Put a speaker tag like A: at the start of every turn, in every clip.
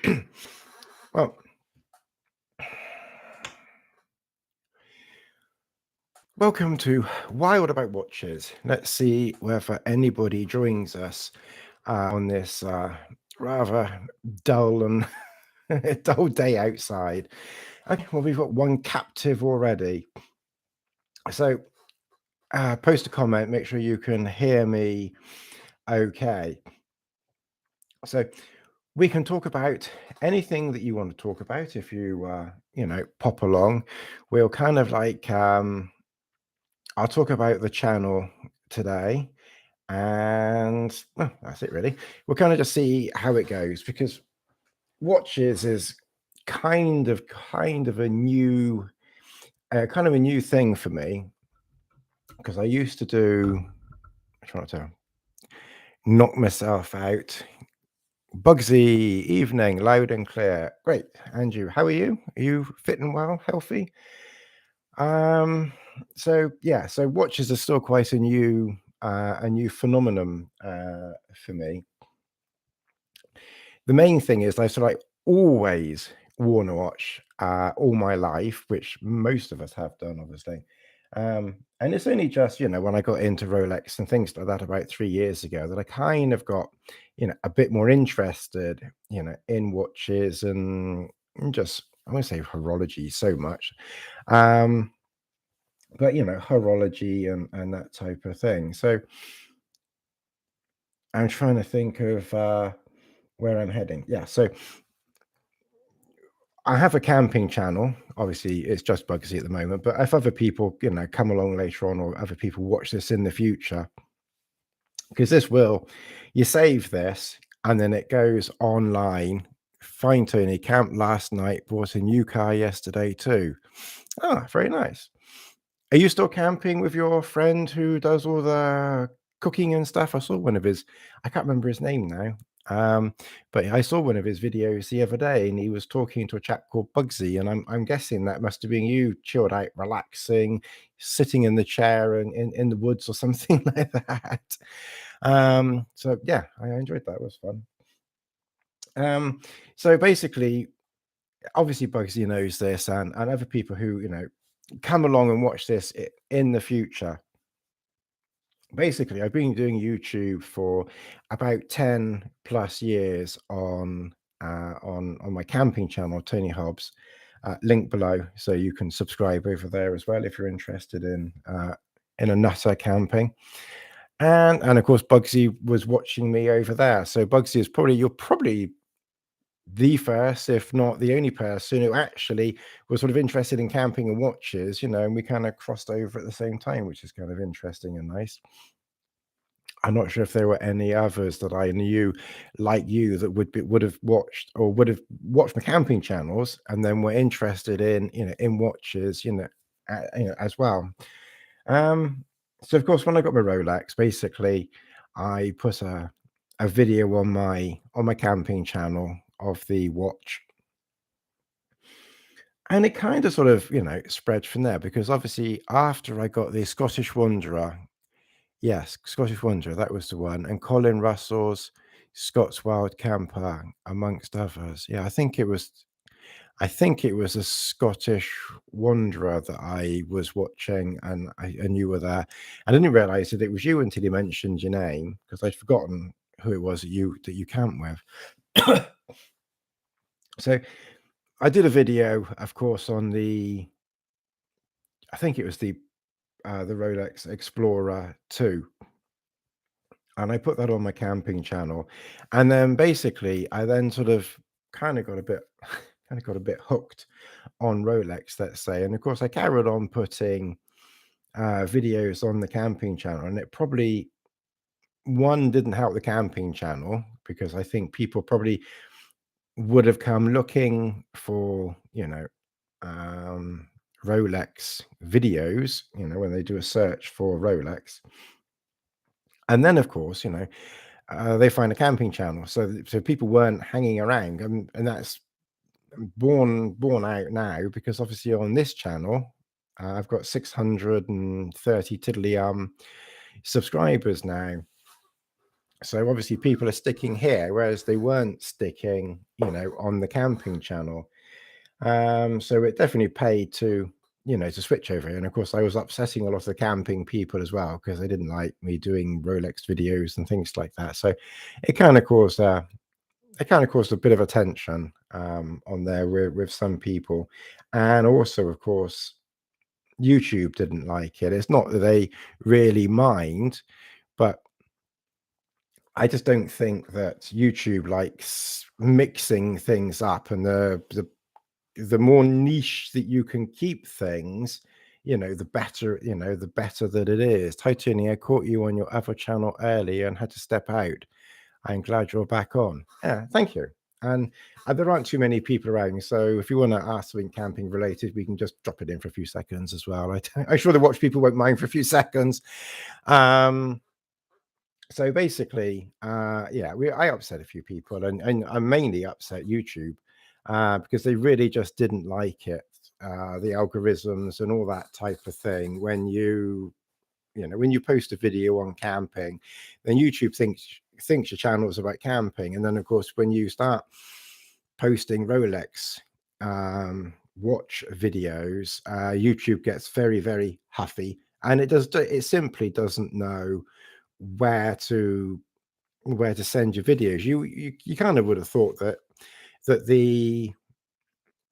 A: Well, welcome to Wild About Watches. Let's see whether anybody joins us on this rather dull and dull day outside. Okay, well, we've got one captive already. So post a comment, make sure you can hear me okay. So we can talk about anything that you want to talk about if you, pop along. We'll kind of like, I'll talk about the channel today. And well, that's it really. We'll kind of just see how it goes because watches is kind of a new thing for me because I used to do. I try not to knock myself out. Bugsy evening, loud and clear. Great, Andrew. How are you? Are you fit and well, healthy? So yeah, so watches are still quite a new phenomenon for me. The main thing is I sort of like always worn a watch all my life, which most of us have done, obviously. And it's only just, when I got into Rolex and things like that about 3 years ago that I kind of got, a bit more interested, in watches and just, I won't say horology so much, um, but, horology and that type of thing. So I'm trying to think of where I'm heading. Yeah. So I have a camping channel. Obviously, it's just Bugsy at the moment, but if other people, come along later on or other people watch this in the future, because you save this and then it goes online. Fine, Tony, camped last night, bought a new car yesterday too. Ah, very nice. Are you still camping with your friend who does all the cooking and stuff? I saw one of his, I can't remember his name now. But I saw one of his videos the other day and he was talking to a chap called Bugsy, and I'm guessing that must have been you chilled out, relaxing, sitting in the chair and in the woods or something like that. So yeah, I enjoyed that. It was fun. So basically, obviously Bugsy knows this and other people who, come along and watch this in the future. Basically, I've been doing YouTube for about 10 plus years on my camping channel, Tony Hobbs. Link below, so you can subscribe over there as well if you're interested in a nutter camping. And of course, Bugsy was watching me over there. So Bugsy is you're probably the first, if not the only person who actually was sort of interested in camping and watches, and we kind of crossed over at the same time, which is kind of interesting and nice. I'm not sure if there were any others that I knew like you that would have watched my camping channels and then were interested in watches, as well. So of course, when I got my Rolex, basically, I put a video on my camping channel of the watch, and it kind of sort of spread from there because obviously after I got the Scottish Wanderer, yes, Scottish Wanderer, that was the one, and Colin Russell's Scots Wild Camper, amongst others. Yeah, I think it was a Scottish Wanderer that I was watching, and you were there. I didn't realize that it was you until you mentioned your name because I'd forgotten who it was that you camped with. So I did a video, of course, on I think it was the Rolex Explorer 2, and I put that on my camping channel, and then basically I then sort of kind of got a bit hooked on Rolex, let's say. And of course, I carried on putting videos on the camping channel, and it probably one didn't help the camping channel because I think people probably would have come looking for um, Rolex videos, when they do a search for Rolex, and then of course, they find a camping channel, so people weren't hanging around, and that's born out now because obviously on this channel, I've got 630 tiddly subscribers now. So obviously people are sticking here, whereas they weren't sticking, on the camping channel. So it definitely paid to, to switch over. And of course, I was upsetting a lot of the camping people as well because they didn't like me doing Rolex videos and things like that. So it kind of caused a bit of a tension on there with some people, and also, of course, YouTube didn't like it. It's not that they really mind, but I just don't think that YouTube likes mixing things up, and the more niche that you can keep things, the better that it is. Titania, I caught you on your other channel earlier and had to step out. I'm glad you're back on. Yeah, thank you. And there aren't too many people around, so if you want to ask something camping related, we can just drop it in for a few seconds as well. I'm sure the watch people won't mind for a few seconds. So basically, yeah, I upset a few people, and I mainly upset YouTube because they really just didn't like it, the algorithms and all that type of thing. When you post a video on camping, then YouTube thinks your channel is about camping, and then of course when you start posting Rolex watch videos, YouTube gets very, very huffy, and it simply doesn't know where to send your videos. You kind of would have thought that the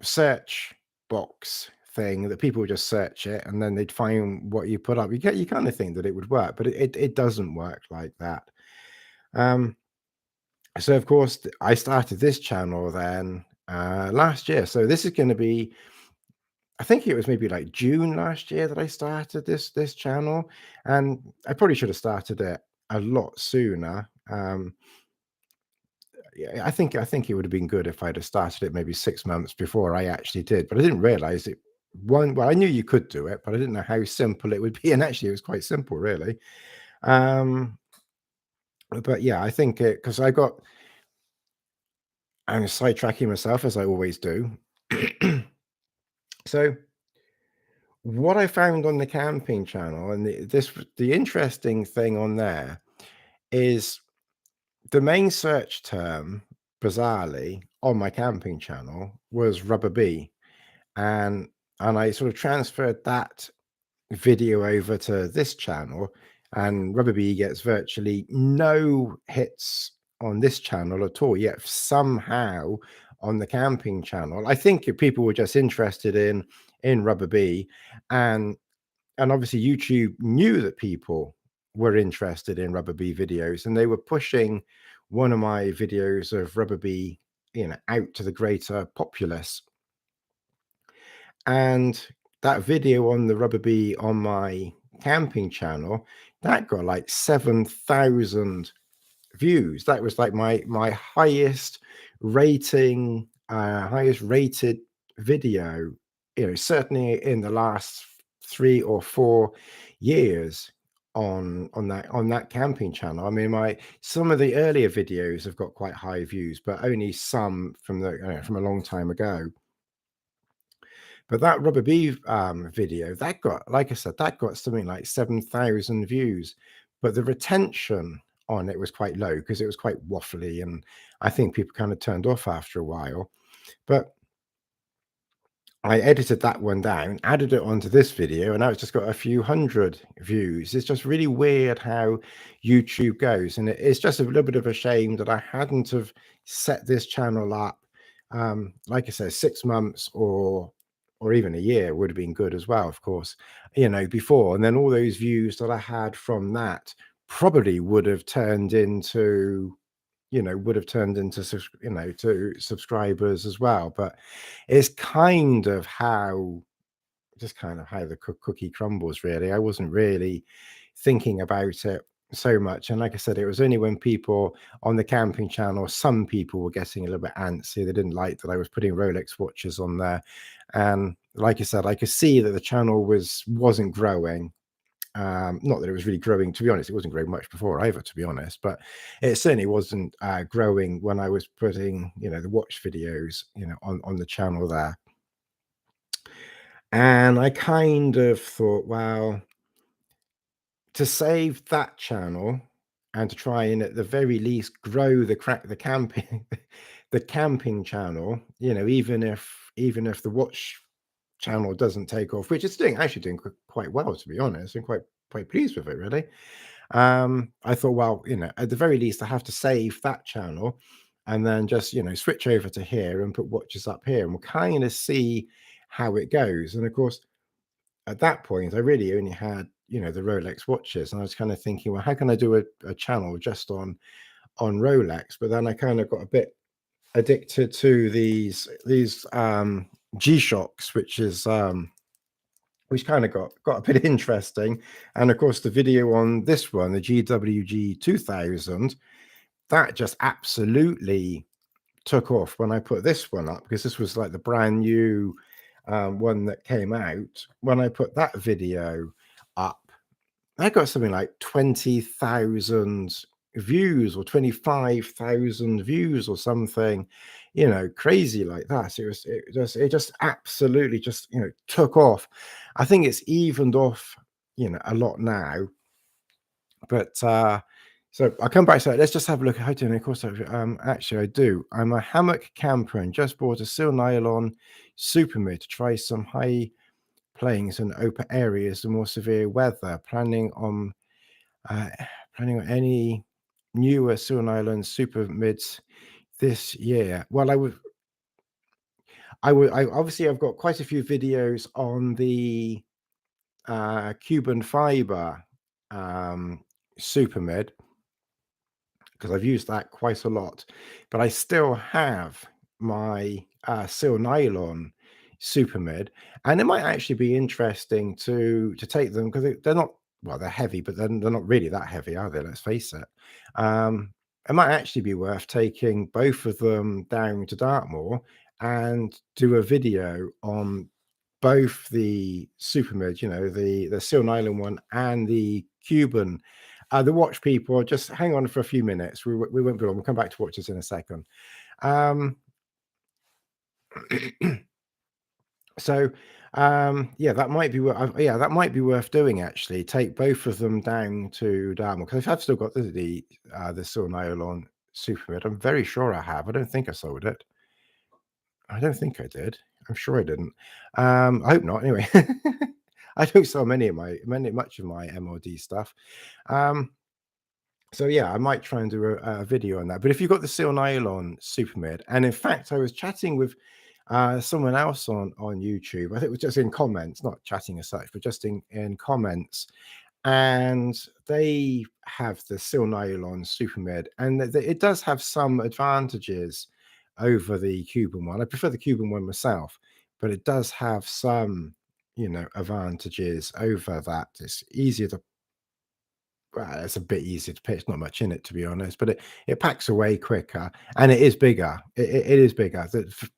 A: search box thing, that people would just search it and then they'd find what you put up. You kind of think that it would work, but it doesn't work like that. So of course I started this channel then last year. So this is going to be, I think it was maybe like June last year that I started this channel, and I probably should have started it a lot sooner. Yeah, I think it would have been good if I'd have started it maybe 6 months before I actually did, but I didn't realize it. Well, I knew you could do it, but I didn't know how simple it would be, and actually, it was quite simple, really. Um, but yeah, I think because I'm sidetracking myself as I always do. So what I found on the camping channel, and the interesting thing on there is the main search term, bizarrely, on my camping channel was rubber bee. and I sort of transferred that video over to this channel, and Rubber Bee gets virtually no hits on this channel at all. Yet somehow on the camping channel, I think if people were just interested in Rubber Bee, and obviously YouTube knew that people were interested in Rubber Bee videos, and they were pushing one of my videos of Rubber Bee, out to the greater populace. And that video on the rubber bee on my camping channel, that got like 7,000 views. That was like my highest rated video, certainly in the last 3 or 4 years on that camping channel. I mean, my some of the earlier videos have got quite high views, but only some from a long time ago. But that rubber bee video, that got, like I said, that got something like 7,000 views. But the retention on it was quite low because it was quite waffly, and I think people kind of turned off after a while. But I edited that one down, added it onto this video, and now it's just got a few hundred views. It's just really weird how YouTube goes, and it's just a little bit of a shame that I hadn't have set this channel up. Like I said, 6 months or even a year would have been good as well, of course, before. And then all those views that I had from that probably would have turned into to subscribers as well. But it's kind of how the cookie crumbles, really. I wasn't really thinking about it so much. And like I said, it was only when people on the camping channel, some people were getting a little bit antsy. They didn't like that I was putting Rolex watches on there. And like I said, I could see that the channel wasn't growing. Not that it was really growing, to be honest. It wasn't growing much before either, to be honest, but it certainly wasn't growing when I was putting, the watch videos, on the channel there. And I kind of thought, well, to save that channel, and to try and at the very least grow the camping the camping channel, even if the watch channel doesn't take off, which it's doing actually doing quite well, to be honest, and quite pleased with it, really. I thought, well, at the very least, I have to save that channel and then just, switch over to here and put watches up here, and we'll kind of see how it goes. And of course, at that point, I really only had, the Rolex watches, and I was kind of thinking, well, how can I do a channel just on Rolex? But then I kind of got a bit addicted to these G-Shocks, which kind of got a bit interesting. And of course, the video on this one, the GWG 2000, that just absolutely took off when I put this one up, because this was like the brand new one that came out. When I put that video up, I got something like 20,000 views or 25,000 views or something, crazy like that. It just absolutely just, took off. I think it's evened off, a lot now, but so I'll come back to that. Let's just have a look at how to. And of course, actually, I do. I'm a hammock camper and just bought a seal nylon super mid to try some high plains and open areas and more severe weather. Uh, planning on any newer seal nylon super mids this year. Well, I obviously I've got quite a few videos on the Cuban fiber super mid, because I've used that quite a lot, but I still have my seal nylon super mid, and it might actually be interesting to take them, because they're not, well, they're heavy, but then they're not really that heavy, are they? Let's face it. It might actually be worth taking both of them down to Dartmoor and do a video on both the super mid, the seal nylon one and the Cuban. The watch people, just hang on for a few minutes. We won't be long. We'll come back to watches in a second. Um, so yeah, that might be that might be worth doing, actually. Take both of them down to Dartmoor, because I've still got the Seal Nylon Super Mid. I'm very sure I have. I don't think I sold it. I don't think I did. I'm sure I didn't. I hope not. Anyway, I don't sell much of my MOD stuff. So yeah, I might try and do a video on that. But if you've got the Seal Nylon Super Mid, and in fact, I was chatting with someone else on YouTube. I think it was just in comments, not chatting as such, but just in comments. And they have the Seal Nylon Super Mid, and it does have some advantages over the Cuban one. I prefer the Cuban one myself, but it does have some, advantages over that. It's easier to Well, it's a bit easier to pitch, not much in it, to be honest, but it packs away quicker, and it is bigger. It is bigger.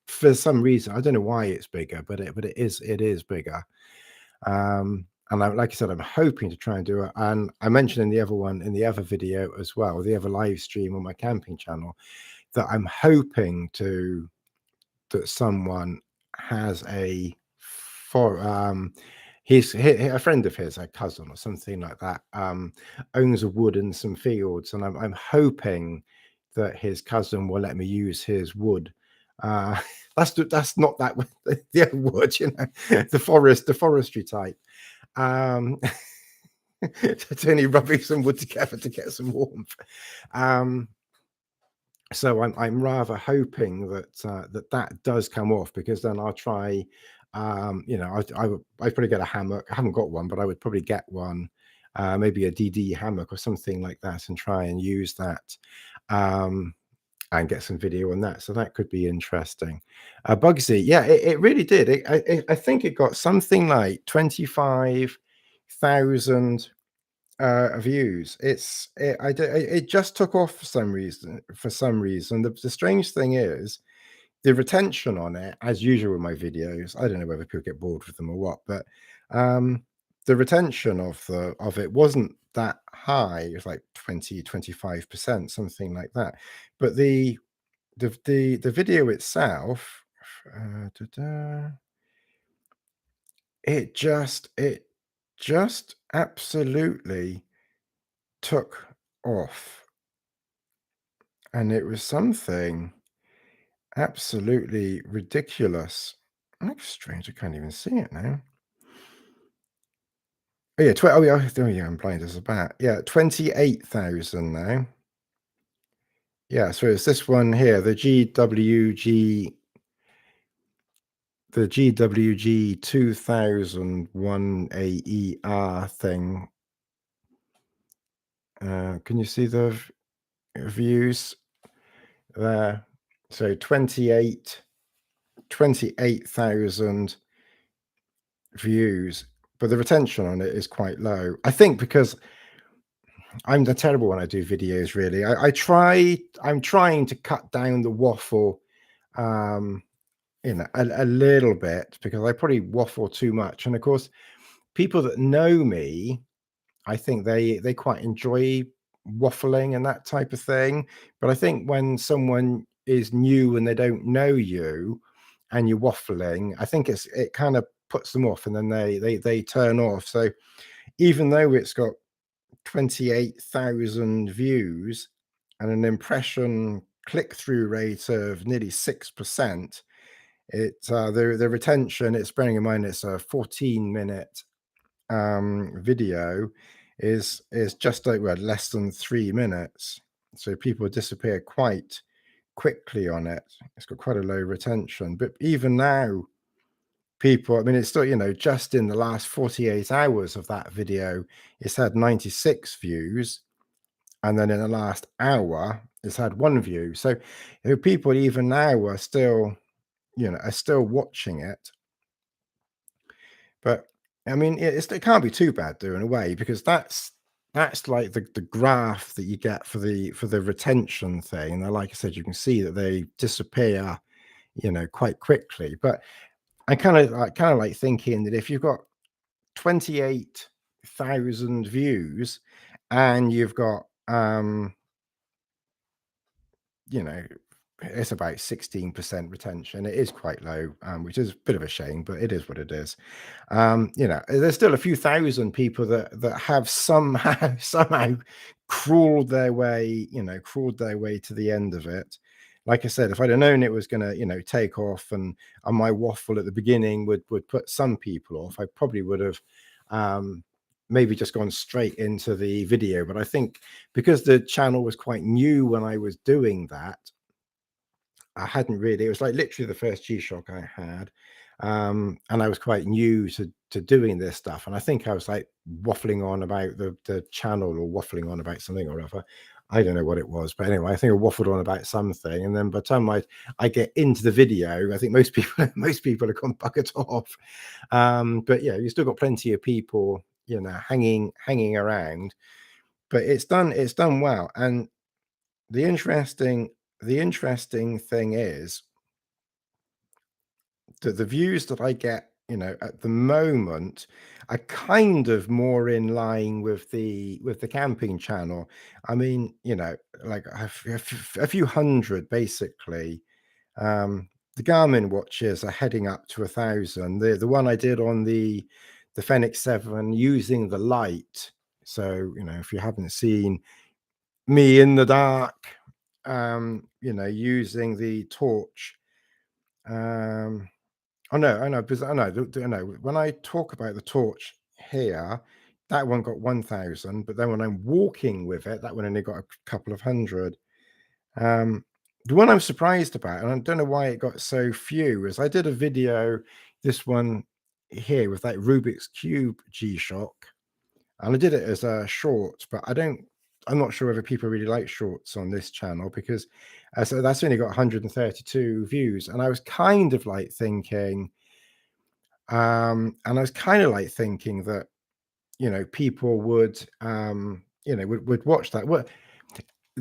A: For some reason, I don't know why it's bigger, but it is bigger. And like I said, I'm hoping to try and do it. And I mentioned in the other video as well, the other live stream on my camping channel, that I'm hoping that someone has for a friend of his, a cousin or something like that, owns a wood and some fields, and I'm hoping that his cousin will let me use his wood. Uh, that's not that the other wood, the forestry type. Um, it's only rubbing some wood together to get some warmth. Um, so I'm rather hoping that does come off, because then I'll try. I'd probably get a hammock. I haven't got one, but I would probably get one, maybe a DD hammock or something like that, and try and use that, and get some video on that. So that could be interesting. Bugsy, yeah, it really did. I think it got something like 25,000 views. It just took off for some reason. The strange thing is the retention on it, as usual with my videos. I don't know whether people get bored with them or what, but the retention of it wasn't that high. It was like 20-25%, something like that. But the video itself, it just absolutely took off, and it was something absolutely ridiculous. That's strange. I can't even see it now. Oh yeah, oh yeah, there we go. I'm blind as a bat. Yeah, 28,000 now. Yeah, so it's this one here, the GWG 2001 AER thing. Can you see the views there? So 28,000 views, but the retention on it is quite low. I think because I'm terrible when I do videos, really. I'm trying to cut down the waffle, um, a little bit, because I probably waffle too much. And of course, people that know me, I think they quite enjoy waffling and that type of thing. But I think when someone is new and they don't know you and you're waffling, I think it kind of puts them off, and then they turn off. So even though it's got 28,000 views and an impression click-through rate of nearly 6%, the retention, it's bearing in mind it's a 14-minute video, is just like, well, less than 3 minutes. So people disappear quite quickly on it. It's got quite a low retention. But even now, people, I mean, it's still, just in the last 48 hours of that video, it's had 96 views. And then in the last hour, it's had 1 view. So people even now are still, are still watching it. But I mean, it can't be too bad though, in a way, because that's like the graph that you get for the retention thing. And like I said, you can see that they disappear, quite quickly. But I kind of like thinking that if you've got 28,000 views and you've got it's about 16% retention. It is quite low, which is a bit of a shame, but it is what it is. There's still a few thousand people that have somehow crawled their way to the end of it. Like I said, if I'd have known it was going to, take off, and my waffle at the beginning would put some people off, I probably would have maybe just gone straight into the video. But I think because the channel was quite new when I was doing that, I hadn't really, it was like literally the first G-Shock I had. And I was quite new to doing this stuff. And I think I was like waffling on about the channel, or waffling on about something or other. I don't know what it was, but anyway, I think I waffled on about something. And then by the time I get into the video, I think most people have gone bucket off. But yeah, you still got plenty of people, hanging around. But it's done well. And the interesting thing is that the views that I get, at the moment, are kind of more in line with the camping channel. I mean, like a few hundred basically. The Garmin watches are heading up to 1,000. The one I did on the Fenix 7 using the light. So if you haven't seen me in the dark, using the torch. I know, because I know when I talk about the torch here, that one got 1,000, but then when I'm walking with it, that one only got a couple of hundred. The one I'm surprised about, and I don't know why it got so few, is I did a video, this one here, with that Rubik's Cube G-Shock, and I did it as a short, but I'm not sure whether people really like shorts on this channel, because so that's only got 132 views. And I was kind of like thinking, that, people would, would watch that. What,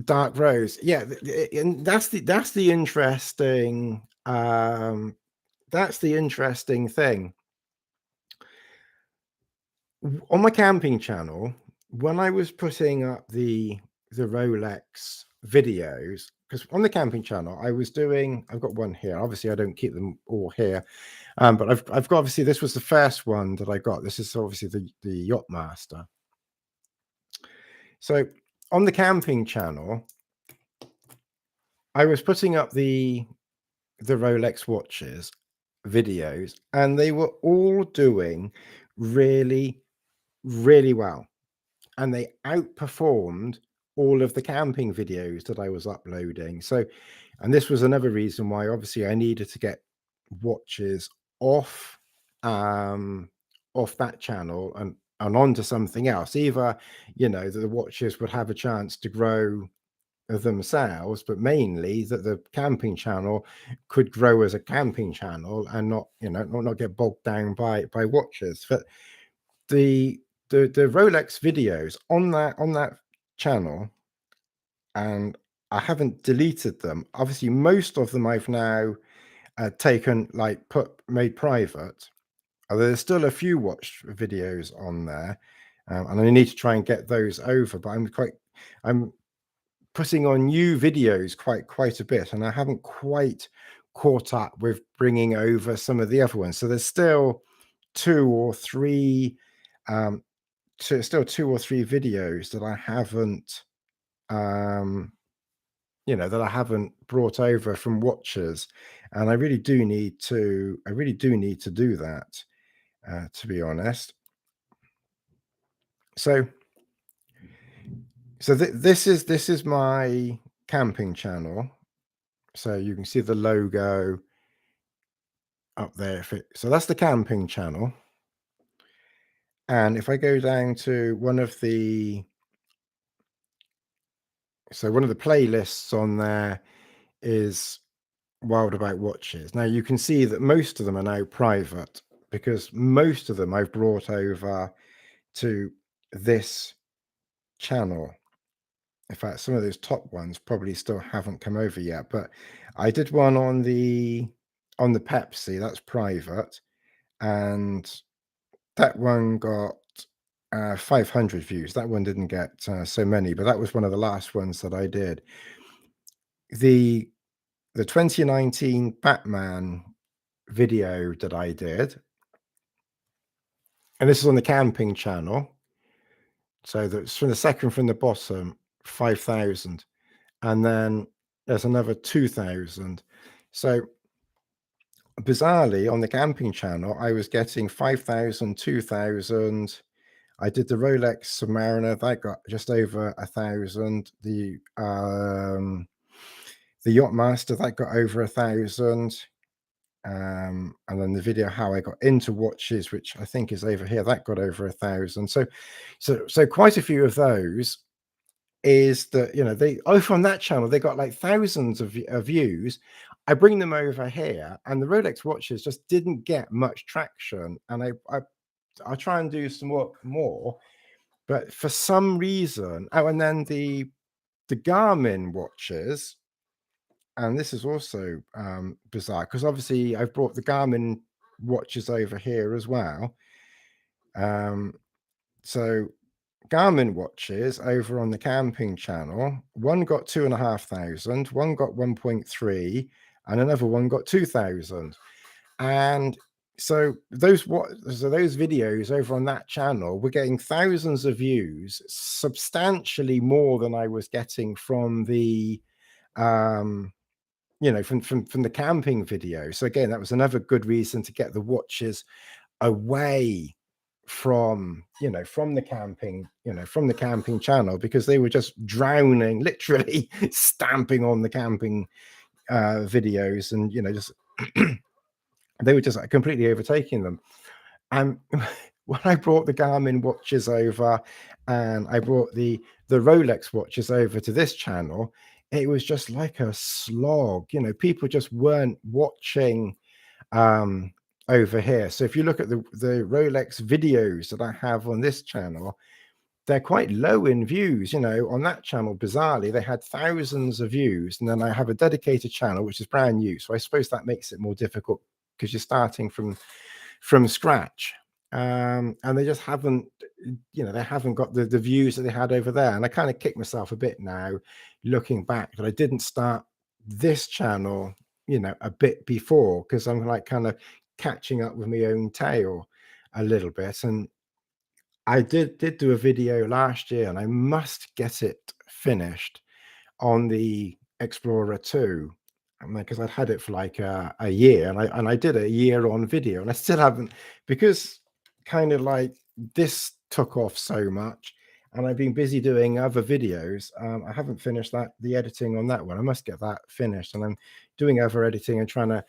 A: Dark Rose? Yeah, and that's the interesting, thing. On my camping channel, when I was putting up the Rolex videos, because on the camping channel I've got one here. Obviously I don't keep them all here, but I've got, obviously this was the first one that I got. This is obviously the Yachtmaster. So on the camping channel, I was putting up the Rolex watches videos, and they were all doing really, really well. And they outperformed all of the camping videos that I was uploading. So, and this was another reason why obviously I needed to get watches off um off that channel and onto something else. Either, the watches would have a chance to grow themselves, but mainly that the camping channel could grow as a camping channel and not, not get bogged down by watches. But the the Rolex videos on that channel, and I haven't deleted them. Obviously, most of them I've now taken, like, made private. Although there's still a few watch videos on there, and I need to try and get those over. But I'm putting on new videos quite a bit, and I haven't quite caught up with bringing over some of the other ones. So there's still two or three, um, still two or three videos that I haven't, um, that I haven't brought over from watches, and I really do need to. I really do need to do that, to be honest. So, this is my camping channel. So you can see the logo up there. So that's the camping channel. And if I go down to one of the playlists on there is Wild About Watches. Now you can see that most of them are now private because most of them I've brought over to this channel. In fact, some of those top ones probably still haven't come over yet, but I did one on the Pepsi, that's private, and that one got 500 views. That one didn't get so many, but that was one of the last ones that I did. The 2019 Batman video that I did, and this is on the camping channel. So that's from the second from the bottom, 5,000, and then there's another 2,000. So bizarrely, on the camping channel, I was getting 5,000, 2,000. I did the Rolex Submariner, that got just over 1,000. The Yachtmaster, that got over 1,000. And then the video how I got into watches, which I think is over here, that got over 1,000. So quite a few of those is that, they over on that channel they got like thousands of views. I bring them over here, and the Rolex watches just didn't get much traction. And I try and do some work more, but for some reason, and then the Garmin watches, and this is also bizarre because obviously I've brought the Garmin watches over here as well. So Garmin watches over on the camping channel, one got 2,500, one got 1.3, and another one got 2,000. And so those videos over on that channel were getting thousands of views, substantially more than I was getting from the from the camping video. So again, that was another good reason to get the watches away from from the camping channel, because they were just drowning, literally stamping on the camping videos, and just they were just completely overtaking them. And when I brought the Garmin watches over and I brought the Rolex watches over to this channel, it was just like a slog. People just weren't watching over here. So if you look at the Rolex videos that I have on this channel, they're quite low in views. On that channel, bizarrely, they had thousands of views, and then I have a dedicated channel which is brand new. So I suppose that makes it more difficult because you're starting from scratch. And they just haven't, they haven't got the views that they had over there. And I kind of kick myself a bit now, looking back, that I didn't start this channel, a bit before, because I'm like kind of catching up with my own tail a little bit. And I did do a video last year, and I must get it finished on the Explorer 2, because I'd had it for like a year, and I did a year on video, and I still haven't, because kind of like this took off so much, and I've been busy doing other videos. I haven't finished the editing on that one. I must get that finished, and I'm doing other editing and trying to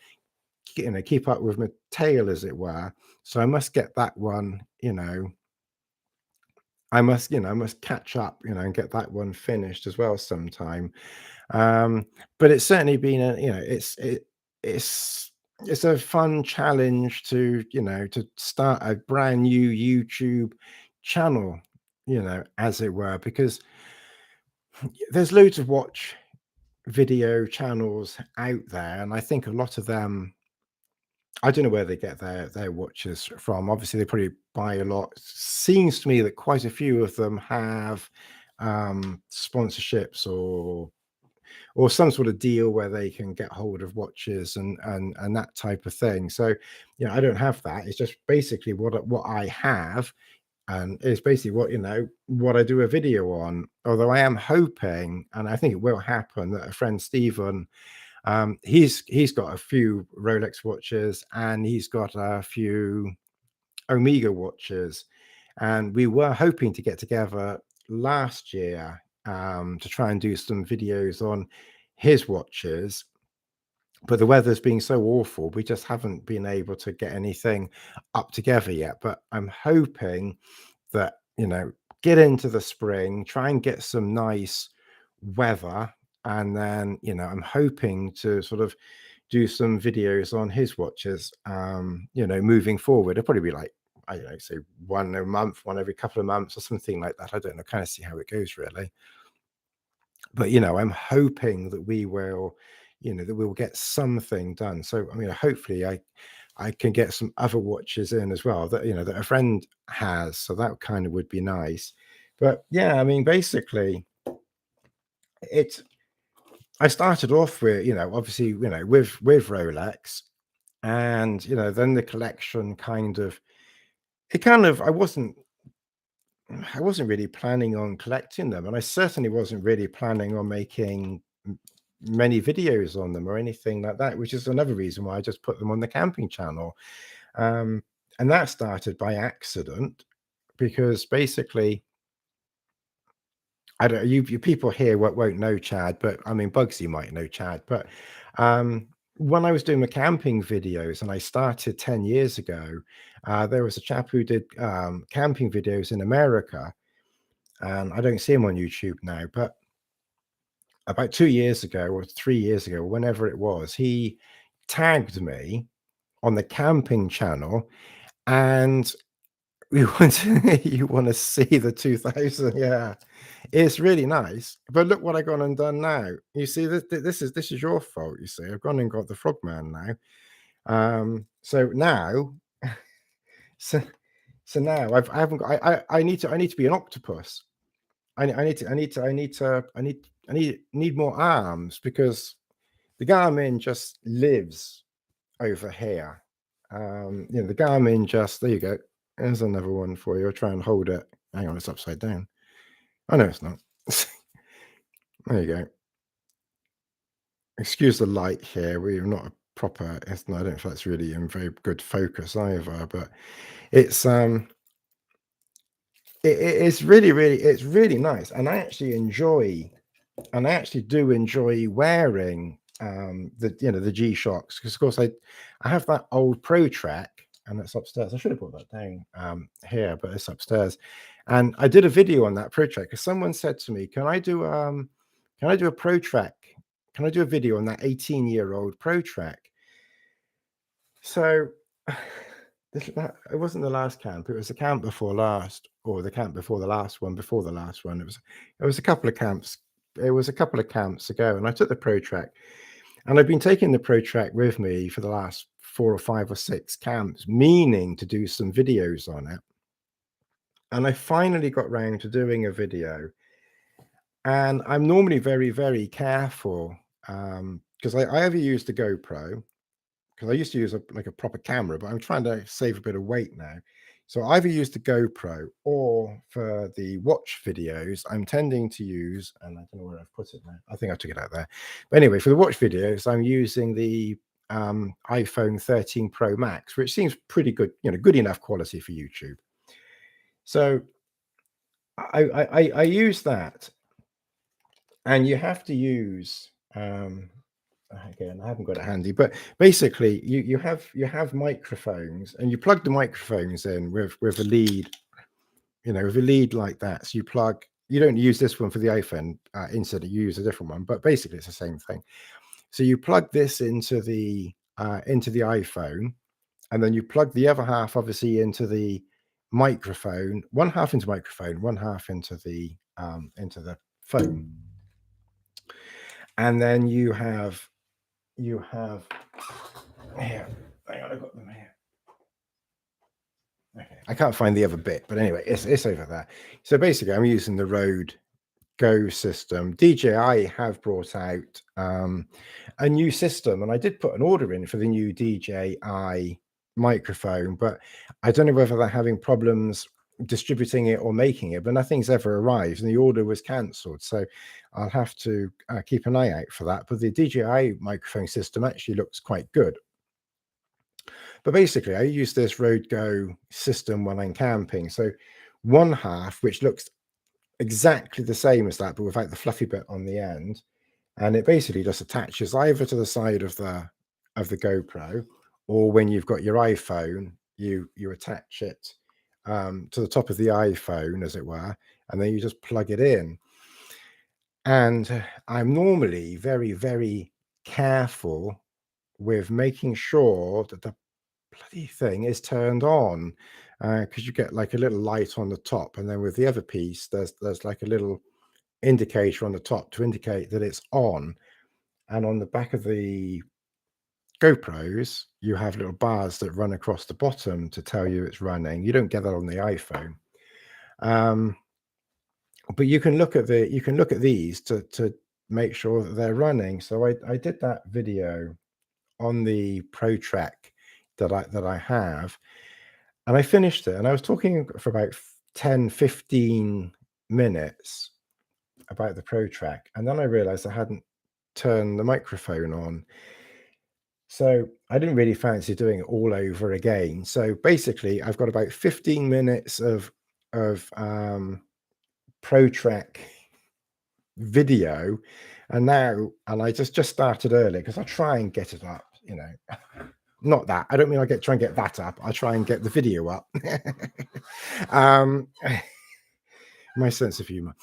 A: keep up with my tail, as it were. So I must get that one. I must catch up, and get that one finished as well sometime. Um, but it's certainly been it's it's a fun challenge to start a brand new YouTube channel, as it were, because there's loads of watch video channels out there, and I think a lot of them, I don't know where they get their watches from. Obviously, they probably buy a lot. Seems to me that quite a few of them have sponsorships or some sort of deal where they can get hold of watches and that type of thing. So, I don't have that. It's just basically what I have, and it's basically what I do a video on. Although I am hoping, and I think it will happen, that a friend Stephen, he's got a few Rolex watches, and he's got a few Omega watches, and we were hoping to get together last year, to try and do some videos on his watches. But the weather's been so awful, we just haven't been able to get anything up together yet. But I'm hoping that, get into the spring, try and get some nice weather, and then, I'm hoping to sort of do some videos on his watches, moving forward. It'll probably be like, I don't know, say one a month, one every couple of months or something like that. I don't know, kind of see how it goes really. But I'm hoping that we will get something done. So I mean, hopefully I can get some other watches in as well that a friend has. So that kind of would be nice. But yeah, I mean, basically, it's I started off with, obviously, with Rolex, and then the collection I wasn't really planning on collecting them, and I certainly wasn't really planning on making many videos on them or anything like that, which is another reason why I just put them on the camping channel. Um, and that started by accident, because basically, I don't you people here won't know Chad, but I mean Bugsy might know Chad. But when I was doing the camping videos, and I started 10 years ago, there was a chap who did camping videos in America, and I don't see him on YouTube now, but about 2 years ago or 3 years ago, whenever it was, he tagged me on the camping channel, and we want you want to see the 2000, yeah. It's really nice, but look what I gone and done now. You see, this is your fault. You see, I've gone and got the frogman now. So now, so so now I haven't got. I need to be an octopus. I need more arms, because the Garmin just lives over here. The Garmin just, there you go. There's another one for you. I'll try and hold it. Hang on, it's upside down. Oh no, it's not. There you go. Excuse the light here. We're not a proper. It's not, I don't know if that's really in very good focus either, but it's it's really nice, and I actually do enjoy wearing the G Shocks, because of course I have that old Pro Track, and it's upstairs. I should have put that down here, but it's upstairs. And I did a video on that Pro Track, because someone said to me, can I do a Pro Track? Can I do a video on that 18-year-old Pro Track? So it wasn't the last camp. It was the camp before last, or the camp before the last one, before the last one. It was a couple of camps. It was a couple of camps ago, and I took the Pro Track, and I've been taking the Pro Track with me for the last 4 or 5 or 6 camps, meaning to do some videos on it. And I finally got round to doing a video, and I'm normally very, very careful, because I ever used the GoPro, because I used to use like a proper camera, but I'm trying to save a bit of weight now. So I either use the GoPro, or for the watch videos, I'm tending to use, and I don't know where I've put it now. I think I took it out there. But anyway, for the watch videos, I'm using the iPhone 13 Pro Max, which seems pretty good, good enough quality for YouTube. So I use that, and you have to use again, I haven't got it handy, but basically you have microphones, and you plug the microphones in with a lead, with a lead like that. So you don't use this one for the iPhone insert, you use a different one, but basically it's the same thing. So you plug this into the iPhone, and then you plug the other half obviously into the microphone, one half into microphone, one half into the phone. And then you have here. Hang on, I got them here. Okay, I can't find the other bit, but anyway, it's over there. So basically, I'm using the Rode Go system. DJI have brought out a new system, and I did put an order in for the new DJI microphone, but I don't know whether they're having problems distributing it or making it, but nothing's ever arrived, and the order was cancelled. So I'll have to keep an eye out for that. But the DJI microphone system actually looks quite good. But basically, I use this Rode Go system when I'm camping. So one half, which looks exactly the same as that, but without the fluffy bit on the end, and it basically just attaches either to the side of the GoPro, or when you've got your iPhone, you attach it to the top of the iPhone, as it were, and then you just plug it in. And I'm normally very, very careful with making sure that the bloody thing is turned on, because you get like a little light on the top, and then with the other piece there's like a little indicator on the top to indicate that it's on. And on the back of the GoPros, you have little bars that run across the bottom to tell you it's running. You don't get that on the iPhone. But you can look at these to make sure that they're running. So I did that video on the Pro Trek that I have, and I finished it, and I was talking for about 10-15 minutes about the Pro Trek, and then I realized I hadn't turned the microphone on. So I didn't really fancy doing it all over again. So basically, I've got about 15 minutes of Pro Trek video, and I just started early because I try and get it up, not that I don't mean try and get that up. I try and get the video up. um my sense of humor.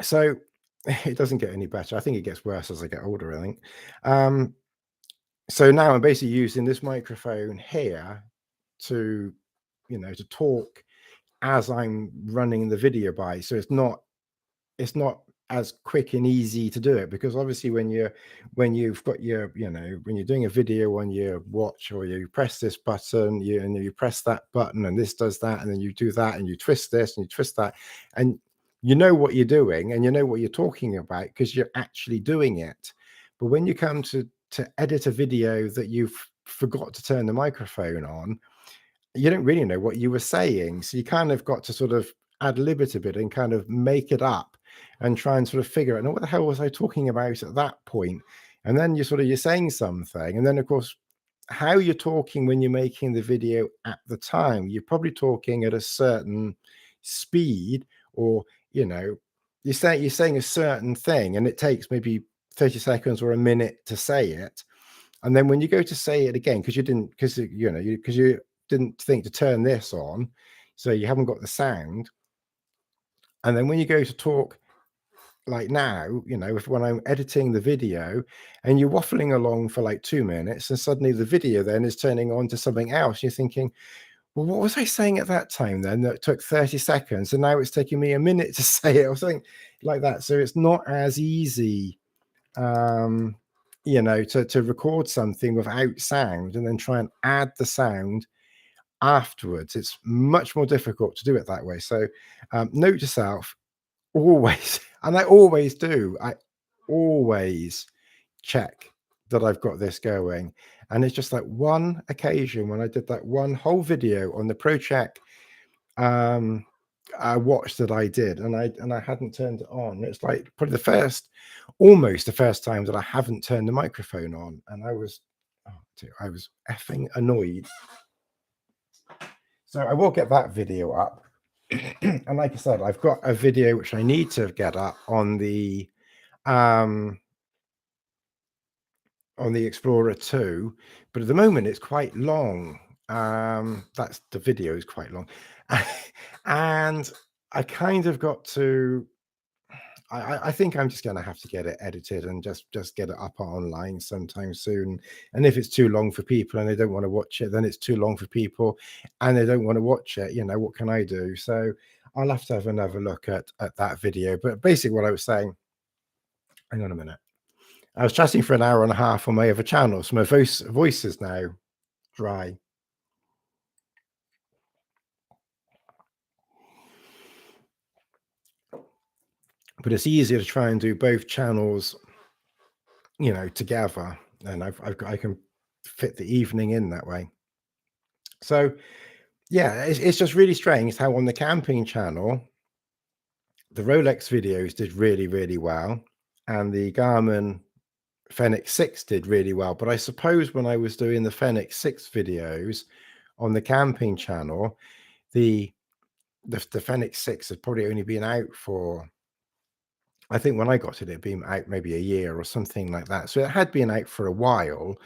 A: So it doesn't get any better. I think it gets worse as I get older, I think. So now I'm basically using this microphone here to talk as I'm running the video by. So it's not as quick and easy to do it, because obviously when you've got your, when you're doing a video on your watch, or you press this button, you press that button, and this does that, and then you do that, and you twist this and you twist that, and you know what you're doing, and you know what you're talking about because you're actually doing it. But when you come to edit a video that you've forgot to turn the microphone on, you don't really know what you were saying. So you kind of got to sort of ad lib it a bit and kind of make it up and try and sort of figure out, what the hell was I talking about at that point? And then you're saying something, and then of course how you're talking when you're making the video at the time, you're probably talking at a certain speed, or you're saying a certain thing, and it takes maybe 30 seconds or a minute to say it. And then when you go to say it again, because you didn't think to turn this on, so you haven't got the sound. And then when you go to talk, like now, when I'm editing the video, and you're waffling along for like 2 minutes, and suddenly the video then is turning on to something else, you're thinking, well, what was I saying at that time then that took 30 seconds, and now it's taking me a minute to say it, or something like that. So it's not as easy to record something without sound and then try and add the sound afterwards. It's much more difficult to do it that way. So note to self, always, and I always do, I always check that I've got this going. And it's just like one occasion when I did that one whole video on the ProCheck um watch that I did, and I hadn't turned it on. It's like probably almost the first time that I haven't turned the microphone on, and I was, oh dear, I was effing annoyed. So I will get that video up. And like I said, I've got a video which I need to get up um on the Explorer 2, but at the moment it's quite long. That's the video is quite long. And I kind of got to I think I'm just gonna have to get it edited and just get it up online sometime soon. And if it's too long for people and they don't want to watch it, then it's too long for people and they don't want to watch it. You know, what can I do? So I'll have to have another look at that video. But basically what I was saying, hang on a minute. I was chatting for an hour and a half on my other channel, so my voice is now dry. But it's easier to try and do both channels, you know, together, and I can fit the evening in that way. So yeah, it's just really strange how on the camping channel, the Rolex videos did really, really well, and the Garmin Fenix 6 did really well. But I suppose when I was doing the Fenix 6 videos on the camping channel, the Fenix 6 had probably only been out for, I think when I got it, it'd been out maybe a year or something like that. So it had been out for a while,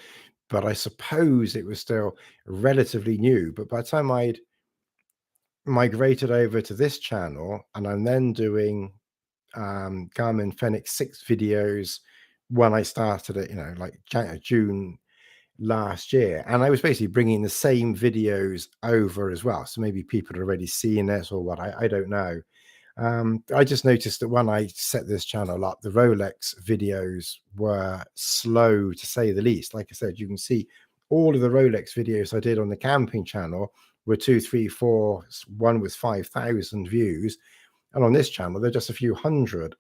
A: but I suppose it was still relatively new. But by the time I'd migrated over to this channel, and I'm then doing Garmin Fenix 6 videos when I started it, you know, like June last year, and I was basically bringing the same videos over as well. So maybe people had already seen it or what, I don't know. I just noticed that when I set this channel up, the Rolex videos were slow to say the least. Like I said, you can see all of the Rolex videos I did on the camping channel were 2, 3, 4. One was 5,000 views, and on this channel they're just a few hundred.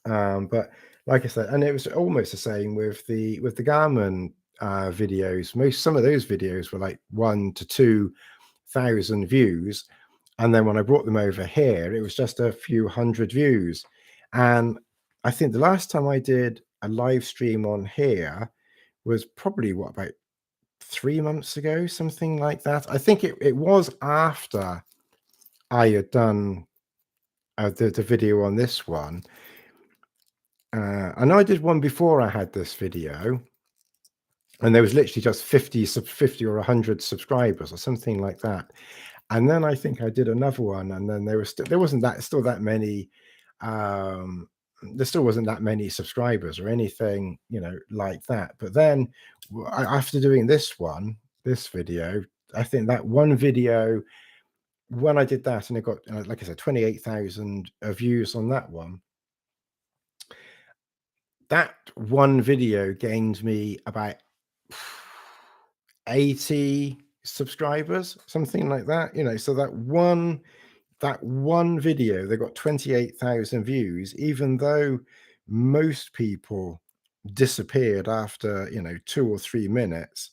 A: But like I said, and it was almost the same with the Garmin videos. Some of those videos were like 1 to 2,000 views, and then when I brought them over here, it was just a few hundred views. And I think the last time I did a live stream on here was probably what, about 3 months ago, something like that. I think it was after I had done the video on this one. I know I did one before I had this video, and there was literally just 50 or 100 subscribers or something like that. And then I think I did another one, and then there wasn't that many. There still wasn't that many subscribers or anything, you know, like that. But then after doing this video, I think that one video, when I did that, and it got, like I said, 28,000 views on that one. That one video gained me about 80 subscribers, something like that, you know. So that one video, they got 28,000 views, even though most people disappeared after, you know, 2 or 3 minutes.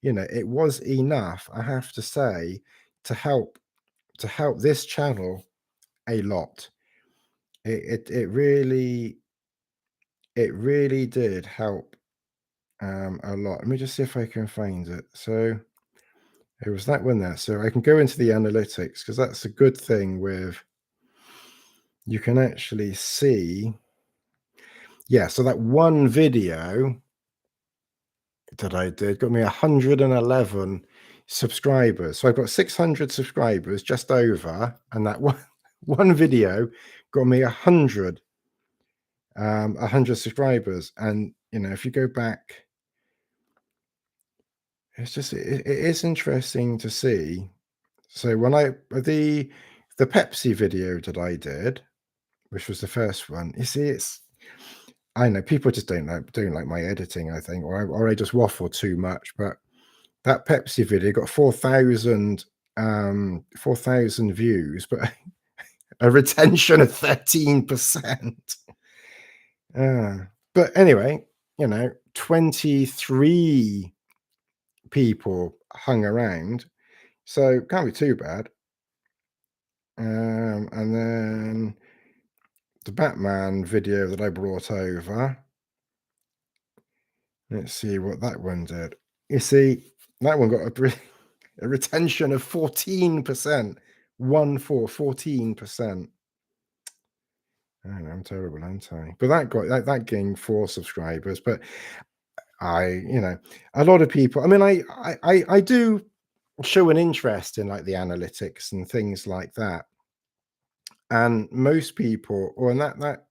A: You know, it was enough, I have to say, to help this channel a lot. It really did help a lot. Let me just see if I can find it. So it was that one there. So I can go into the analytics, because that's a good thing with, you can actually see. Yeah, so that one video that I did got me 111 subscribers. So I've got 600 subscribers, just over, and that one video got me 100 subscribers. And you know, if you go back, it's just it is interesting to see. So when the Pepsi video that I did, which was the first one, you see, I know people just don't like my editing, I think, or I just waffle too much. But that Pepsi video got 4,000 views, but a retention of 13%. But anyway, you know, 23 people hung around, so can't be too bad. And then the Batman video that I brought over. Let's see what that one did. You see, that one got a retention of 14%. 14%. I know, I'm terrible, aren't I? But that gained 4 subscribers. But a lot of people. I mean, I do show an interest in like the analytics and things like that. And most people, or in that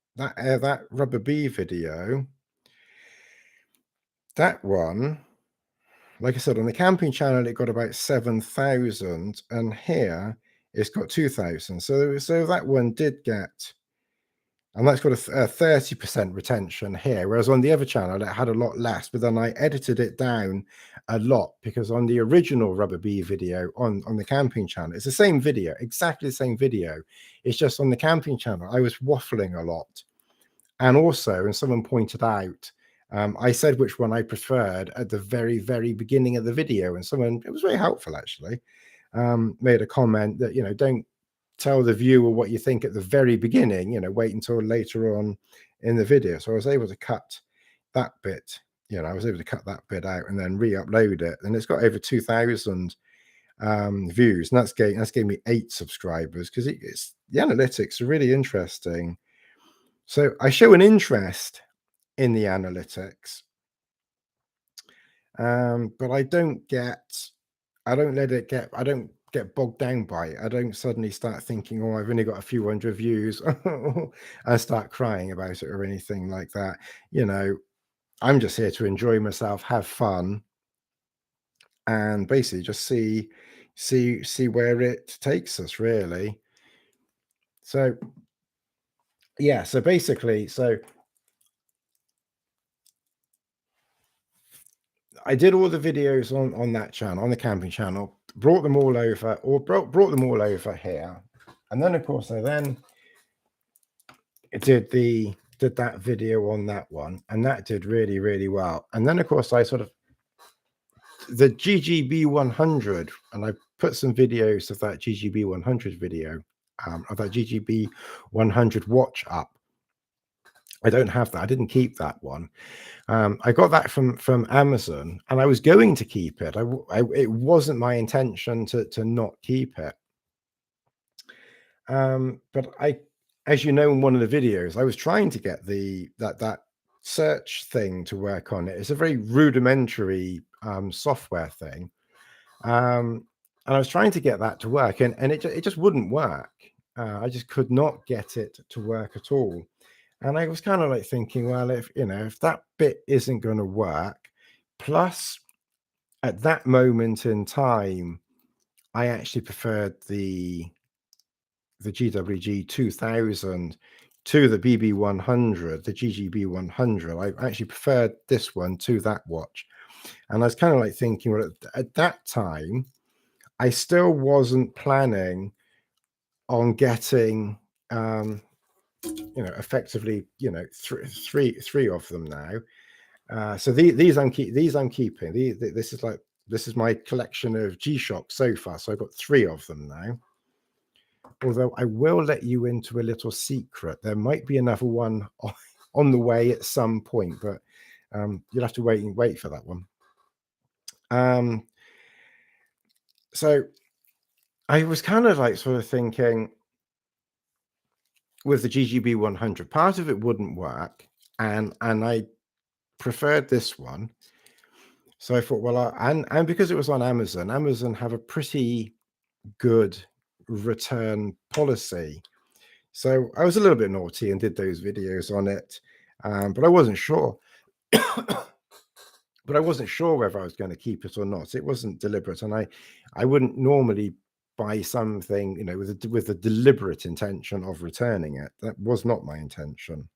A: rubber bee video, that one, like I said, on the camping channel, it got about 7,000, and here it's got 2,000. So that one did get, and that's got a 30% retention here, whereas on the other channel it had a lot less. But then I edited it down a lot, because on the original rubber bee video on the camping channel, it's the same video, exactly the same video. It's just on the camping channel I was waffling a lot. And also, and someone pointed out, I said which one I preferred at the very, very beginning of the video, and someone, it was very helpful actually, made a comment that, don't tell the viewer what you think at the very beginning, wait until later on in the video. So I was able to cut that bit, I was able to cut that bit out and then re-upload it, and it's got over 2,000 views, and that's gave me 8 subscribers, because it's the analytics are really interesting. So I show an interest in the analytics, but I don't get bogged down by it. I don't suddenly start thinking, oh, I've only got a few hundred views, and start crying about it or anything like that. I'm just here to enjoy myself, have fun, and basically just see where it takes us, really. So yeah, so basically, I did all the videos on that channel, on the camping channel, brought them all over, or brought them all over here. And then of course I then did that video on that one, and that did really, really well. And then of course I sort of, the GGB 100, and I put some videos of that GGB 100 video, of that GGB 100 watch up. I don't have that. I didn't keep that one. I got that from Amazon, and I was going to keep it. It wasn't my intention to not keep it. But as you know, in one of the videos, I was trying to get that search thing to work on it. It's a very rudimentary software thing, and I was trying to get that to work, and it just wouldn't work. I just could not get it to work at all. And I was kind of like thinking, well, if that bit isn't going to work, plus at that moment in time, I actually preferred the GWG 2000 to the BB 100, the GGB 100. I actually preferred this one to that watch. And I was kind of like thinking, well, at that time, I still wasn't planning on getting, effectively, three of them now. So these I'm keeping. This is my collection of G-Shock so far. So I've got 3 of them now. Although I will let you into a little secret. There might be another one on the way at some point, but you'll have to wait for that one. So I was kind of like sort of thinking, with the GGB 100, part of it wouldn't work, and I preferred this one. So I thought, well, and because it was on Amazon have a pretty good return policy. So I was a little bit naughty and did those videos on it, but I wasn't sure. But I wasn't sure whether I was going to keep it or not. It wasn't deliberate, and I wouldn't normally buy something, with a deliberate intention of returning it. That was not my intention,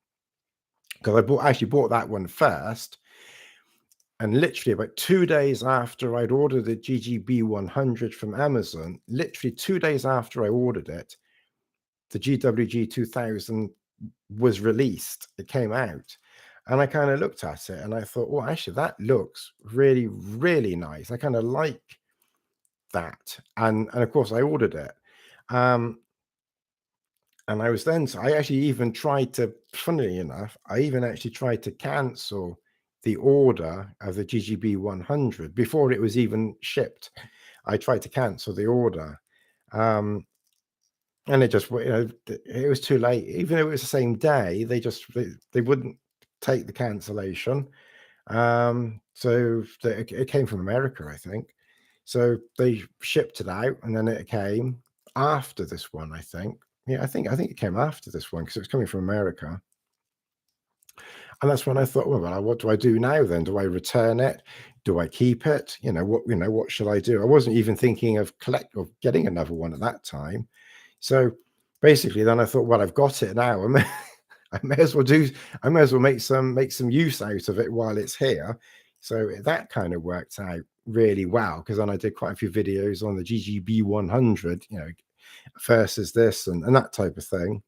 A: because I actually bought that one first, and literally about 2 days after I'd ordered the GGB 100 from Amazon, literally 2 days after I ordered it, the GWG 2000 was released. It came out. And I kind of looked at it and I thought, well, actually, that looks really, really nice. I kind of like that. And of course, I ordered it. Um, and I was then, so I actually even tried to, funnily enough, I even actually tried to cancel the order of the GGB 100 before it was even shipped. I tried to cancel the order. Um, and it just, it was too late. Even though it was the same day, they wouldn't take the cancellation. It came from America, I think. So they shipped it out, and then it came after this one, I think. Yeah, I think it came after this one because it was coming from America. And that's when I thought, well, what do I do now then? Do I return it? Do I keep it? What should I do? I wasn't even thinking of getting another one at that time. So basically, then I thought, well, I've got it now. I may as well make some use out of it while it's here. So that kind of worked out really well because then I did quite a few videos on the GGB 100, versus this and that type of thing.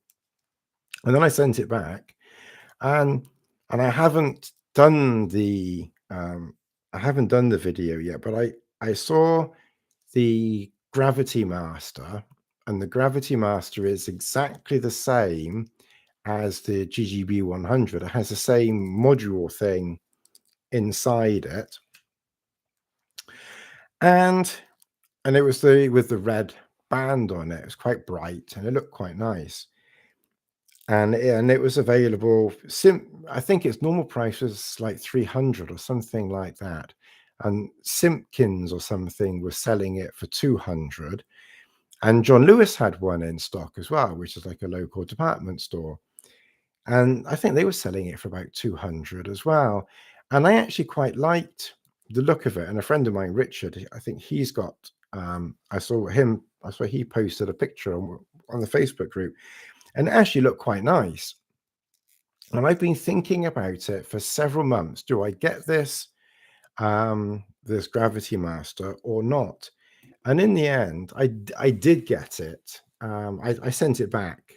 A: And then I sent it back, and and I haven't done the video yet, but I saw the Gravity Master, and the Gravity Master is exactly the same as the GGB 100. It has the same module thing inside it, and it was with the red band on it. It was quite bright and it looked quite nice. And it was available. I think its normal price was like 300 or something like that. And Simpkins or something was selling it for 200. And John Lewis had one in stock as well, which is like a local department store. And I think they were selling it for about 200 as well. And I actually quite liked the look of it. And a friend of mine, Richard, I think he's got, I saw he posted a picture on the Facebook group, and it actually looked quite nice. And I've been thinking about it for several months. Do I get this Gravity Master or not? And in the end, I did get it. I sent it back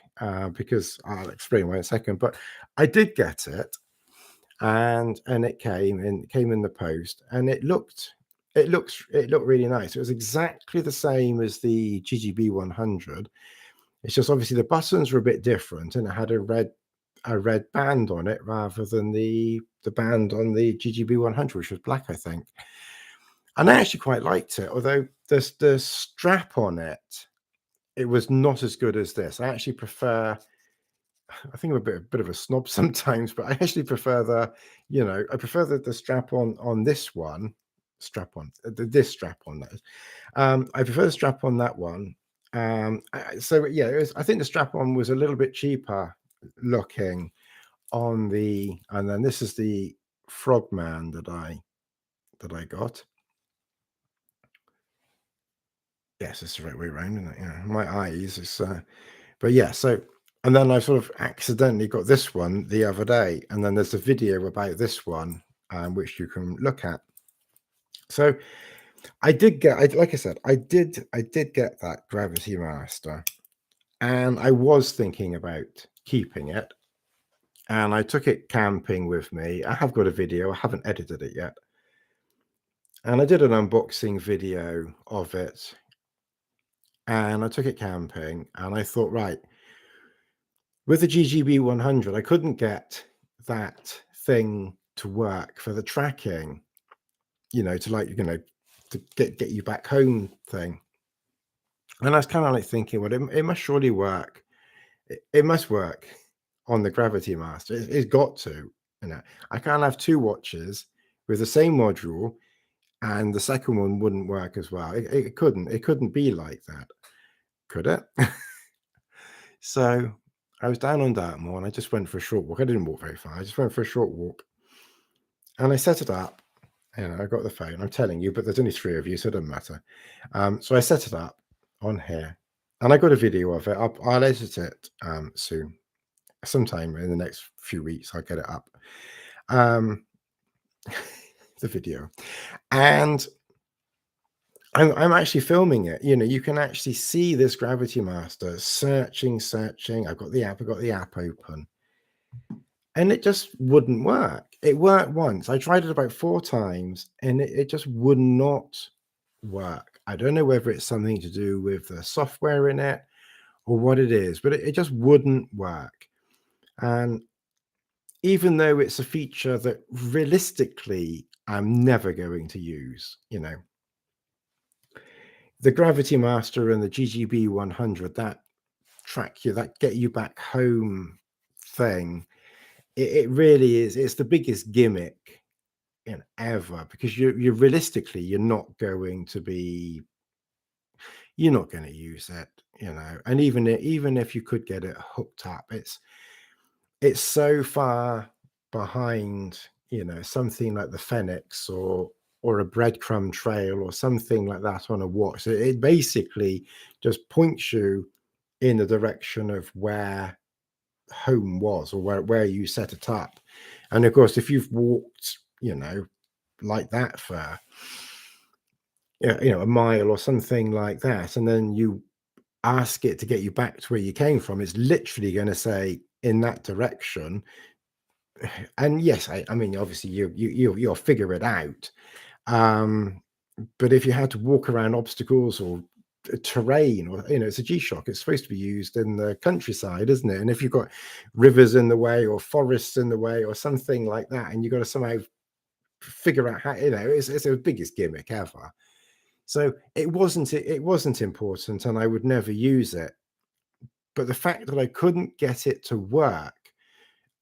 A: because I'll explain why in a second. But I did get it, and it came in the post, and it looked really nice. It was exactly the same as the GGB 100. It's just obviously the buttons were a bit different, and it had a red band on it rather than the band on the GGB 100, which was black, I think. And I actually quite liked it, although the strap on it was not as good as this. I actually prefer. I think I'm a bit of a snob sometimes, but I actually prefer I prefer the strap on this one. Strap on this strap on that. I prefer the strap on that one. So yeah, I think the strap on was a little bit cheaper looking and then this is the Frogman that I got. Yes, it's the right way around, isn't it? Yeah, my eyes is but yeah, so and then I sort of accidentally got this one the other day, and then there's a video about this one, which you can look at. So like I said, I did get that Gravity Master, and I was thinking about keeping it, and I took it camping with me. I have got a video. I haven't edited it yet, and I did an unboxing video of it, and I took it camping, and I thought, right, with the GGB 100, I couldn't get that thing to work for the tracking, to get you back home thing. And I was kind of like thinking, well, it must surely work. It must work on the Gravity Master. It's got to, I can't have two watches with the same module and the second one wouldn't work as well. It couldn't. It couldn't be like that, could it? So I was down on Dartmoor and I just went for a short walk. I didn't walk very far. I just went for a short walk and I set it up. I got the phone. I'm telling you, but there's only three of you, so it doesn't matter. So I set it up on here, and I got a video of it. I'll edit it soon, sometime in the next few weeks. I'll get it up. The video, and I'm actually filming it. You can actually see this Gravity Master searching. I've got the app open, and it just wouldn't work. It worked once. I tried it about 4 times, and it just would not work. I don't know whether it's something to do with the software in it or what it is, but it just wouldn't work. And even though it's a feature that realistically I'm never going to use, the Gravity Master and the GGB 100, that track you, that get you back home thing, it really is. It's the biggest gimmick in ever, because you're realistically you're not going to use it, and even if you could get it hooked up, it's so far behind, something like the Fenix or a breadcrumb trail or something like that on a watch. It basically just points you in the direction of where home was, or where you set it up. And of course, if you've walked, like that for a mile or something like that, and then you ask it to get you back to where you came from, it's literally going to say in that direction. And yes, I mean, obviously you'll figure it out. Um, but if you had to walk around obstacles or terrain, or it's a G-Shock, it's supposed to be used in the countryside, isn't it? And if you've got rivers in the way or forests in the way or something like that, and you've got to somehow figure out how, it's the biggest gimmick ever. So it wasn't important, and I would never use it. But the fact that I couldn't get it to work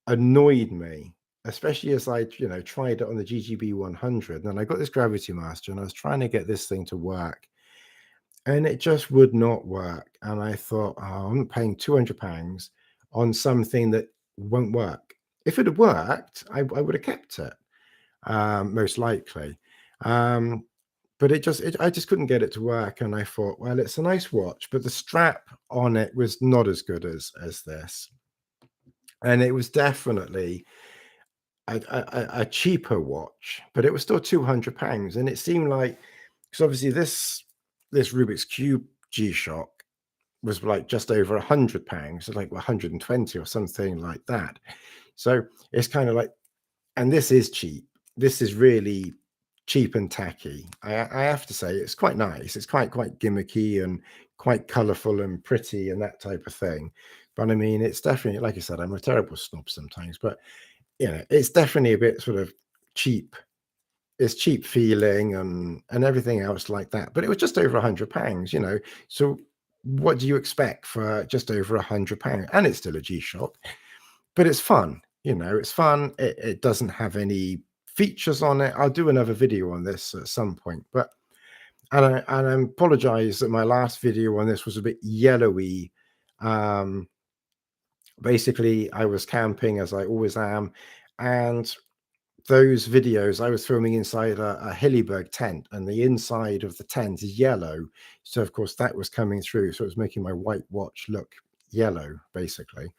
A: annoyed me, especially as I, tried it on the GGB 100. And I got this Gravity Master, and I was trying to get this thing to work, and it just would not work. And I thought, oh, I'm paying £200 on something that won't work. If it had worked, I would have kept it, most likely. Um, but I just couldn't get it to work. And I thought, well, it's a nice watch, but the strap on it was not as good as this. And it was definitely a cheaper watch, but it was still £200. And it seemed like, because obviously this Rubik's Cube G-Shock was like just over £100, so like 120 or something like that. So it's kind of like, and this is cheap. This is really cheap and tacky. I have to say, it's quite nice. It's quite gimmicky and quite colourful and pretty and that type of thing. But I mean, it's definitely, like I said, I'm a terrible snob sometimes, but it's definitely a bit sort of cheap. It's cheap feeling and everything else like that. But it was just over £100, So what do you expect for just over £100? And it's still a G-Shock, but it's fun. It's fun. It doesn't have any features on it. I'll do another video on this at some point, but I apologize that my last video on this was a bit yellowy. Basically, I was camping, as I always am, and those videos I was filming inside a Hillyberg tent, and the inside of the tent is yellow. So of course that was coming through. So it was making my white watch look yellow, basically.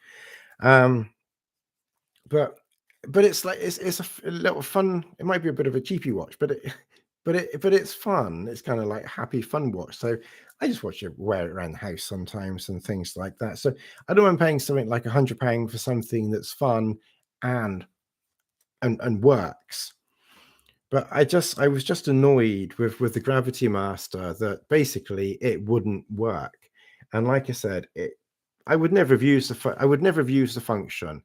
A: Um, but it's like it's a little fun. It might be a bit of a cheapy watch, but it's fun. It's kind of like happy fun watch. So I just watch it, wear it around the house sometimes and things like that. So I don't mind paying something like £100 for something that's fun and works. But I was just annoyed with the Gravity Master that basically it wouldn't work. And like I said, I would never have used I would never have used the function,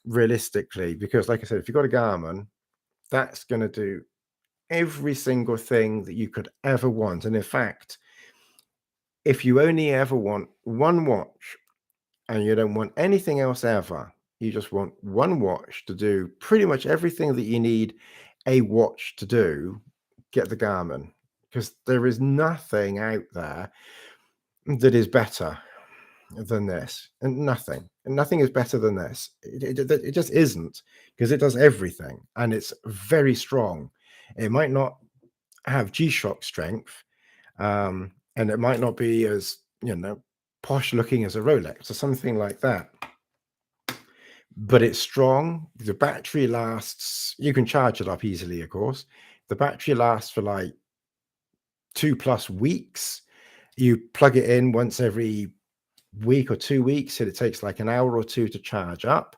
A: realistically, because like I said, if you've got a Garmin, that's going to do every single thing that you could ever want. And in fact, if you only ever want one watch and you don't want anything else ever, you just want one watch to do pretty much everything that you need a watch to do, get the Garmin, because there is nothing out there that is better than this, and nothing is better than this. It just isn't, because it does everything, and it's very strong. It might not have G-Shock strength, and it might not be as posh looking as a Rolex or something like that, but it's strong. The battery lasts, you can charge it up easily, of course. The battery lasts for like 2+ weeks. You plug it in once every week or 2 weeks, and it takes like an hour or two to charge up.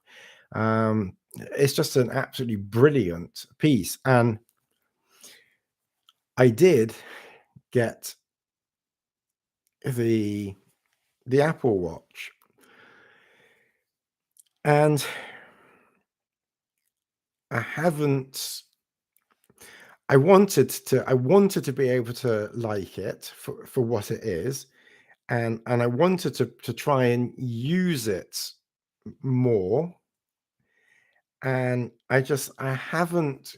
A: It's just an absolutely brilliant piece. And I did get the Apple Watch, and I haven't. I wanted to be able to like it for what it is, and I wanted to try and use it more. And I haven't.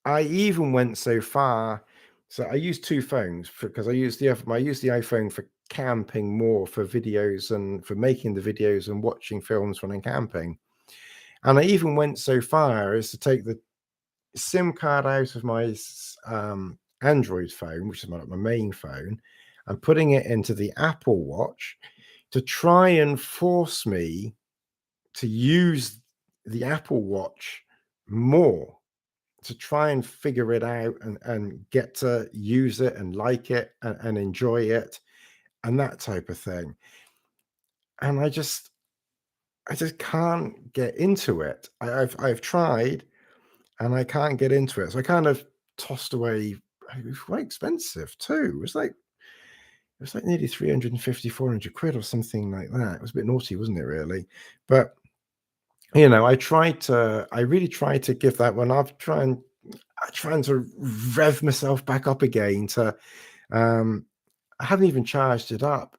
A: I even went so far. So I use two phones because I use the iPhone for camping more, for videos and for making the videos and watching films when I'm camping. And I even went so far as to take the SIM card out of my Android phone, which is my main phone, and putting it into the Apple Watch to try and force me to use the Apple Watch more, to try and figure it out and get to use it and like it and enjoy it and that type of thing. And I just can't get into it. I've tried and I can't get into it. So I kind of tossed away. It was quite expensive too. It was like nearly 350, 400 quid or something like that. It was a bit naughty, wasn't it, really? But I really tried to give that one up, trying to rev myself back up again to um I haven't even charged it up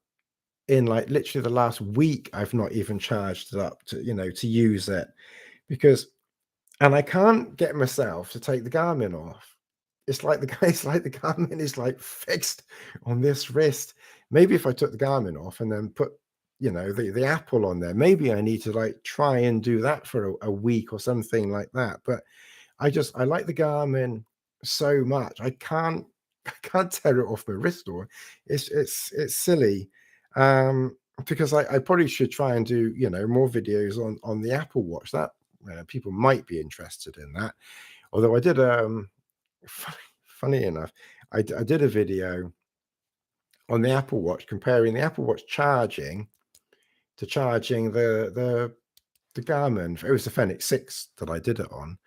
A: in like literally the last week. I've not even charged it up to use it, because and I can't get myself to take the Garmin off. It's like the Garmin is like fixed on this wrist. Maybe if I took the Garmin off and then put, the Apple on there, maybe I need to like try and do that for a week or something like that. But I like the Garmin so much. I can't tear it off my wrist, or it's silly. Um, because I probably should try and do, more videos on the Apple Watch. That people might be interested in that. Although I did funny enough, I did a video on the Apple Watch comparing the Apple Watch charging to charging the Garmin. It was the Fenix 6 that I did it on.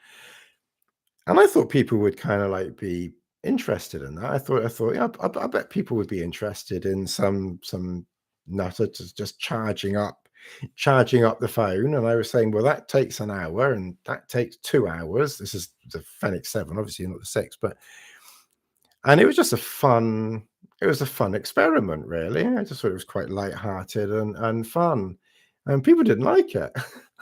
A: And I thought people would kind of like be interested in that. I thought, yeah, I bet people would be interested in some nutter just charging up the phone. And I was saying, well, that takes an hour and that takes 2 hours. This is the Fenix 7, obviously not the 6, but and it was a fun experiment, really. I just thought it was quite light-hearted and fun. And people didn't like it.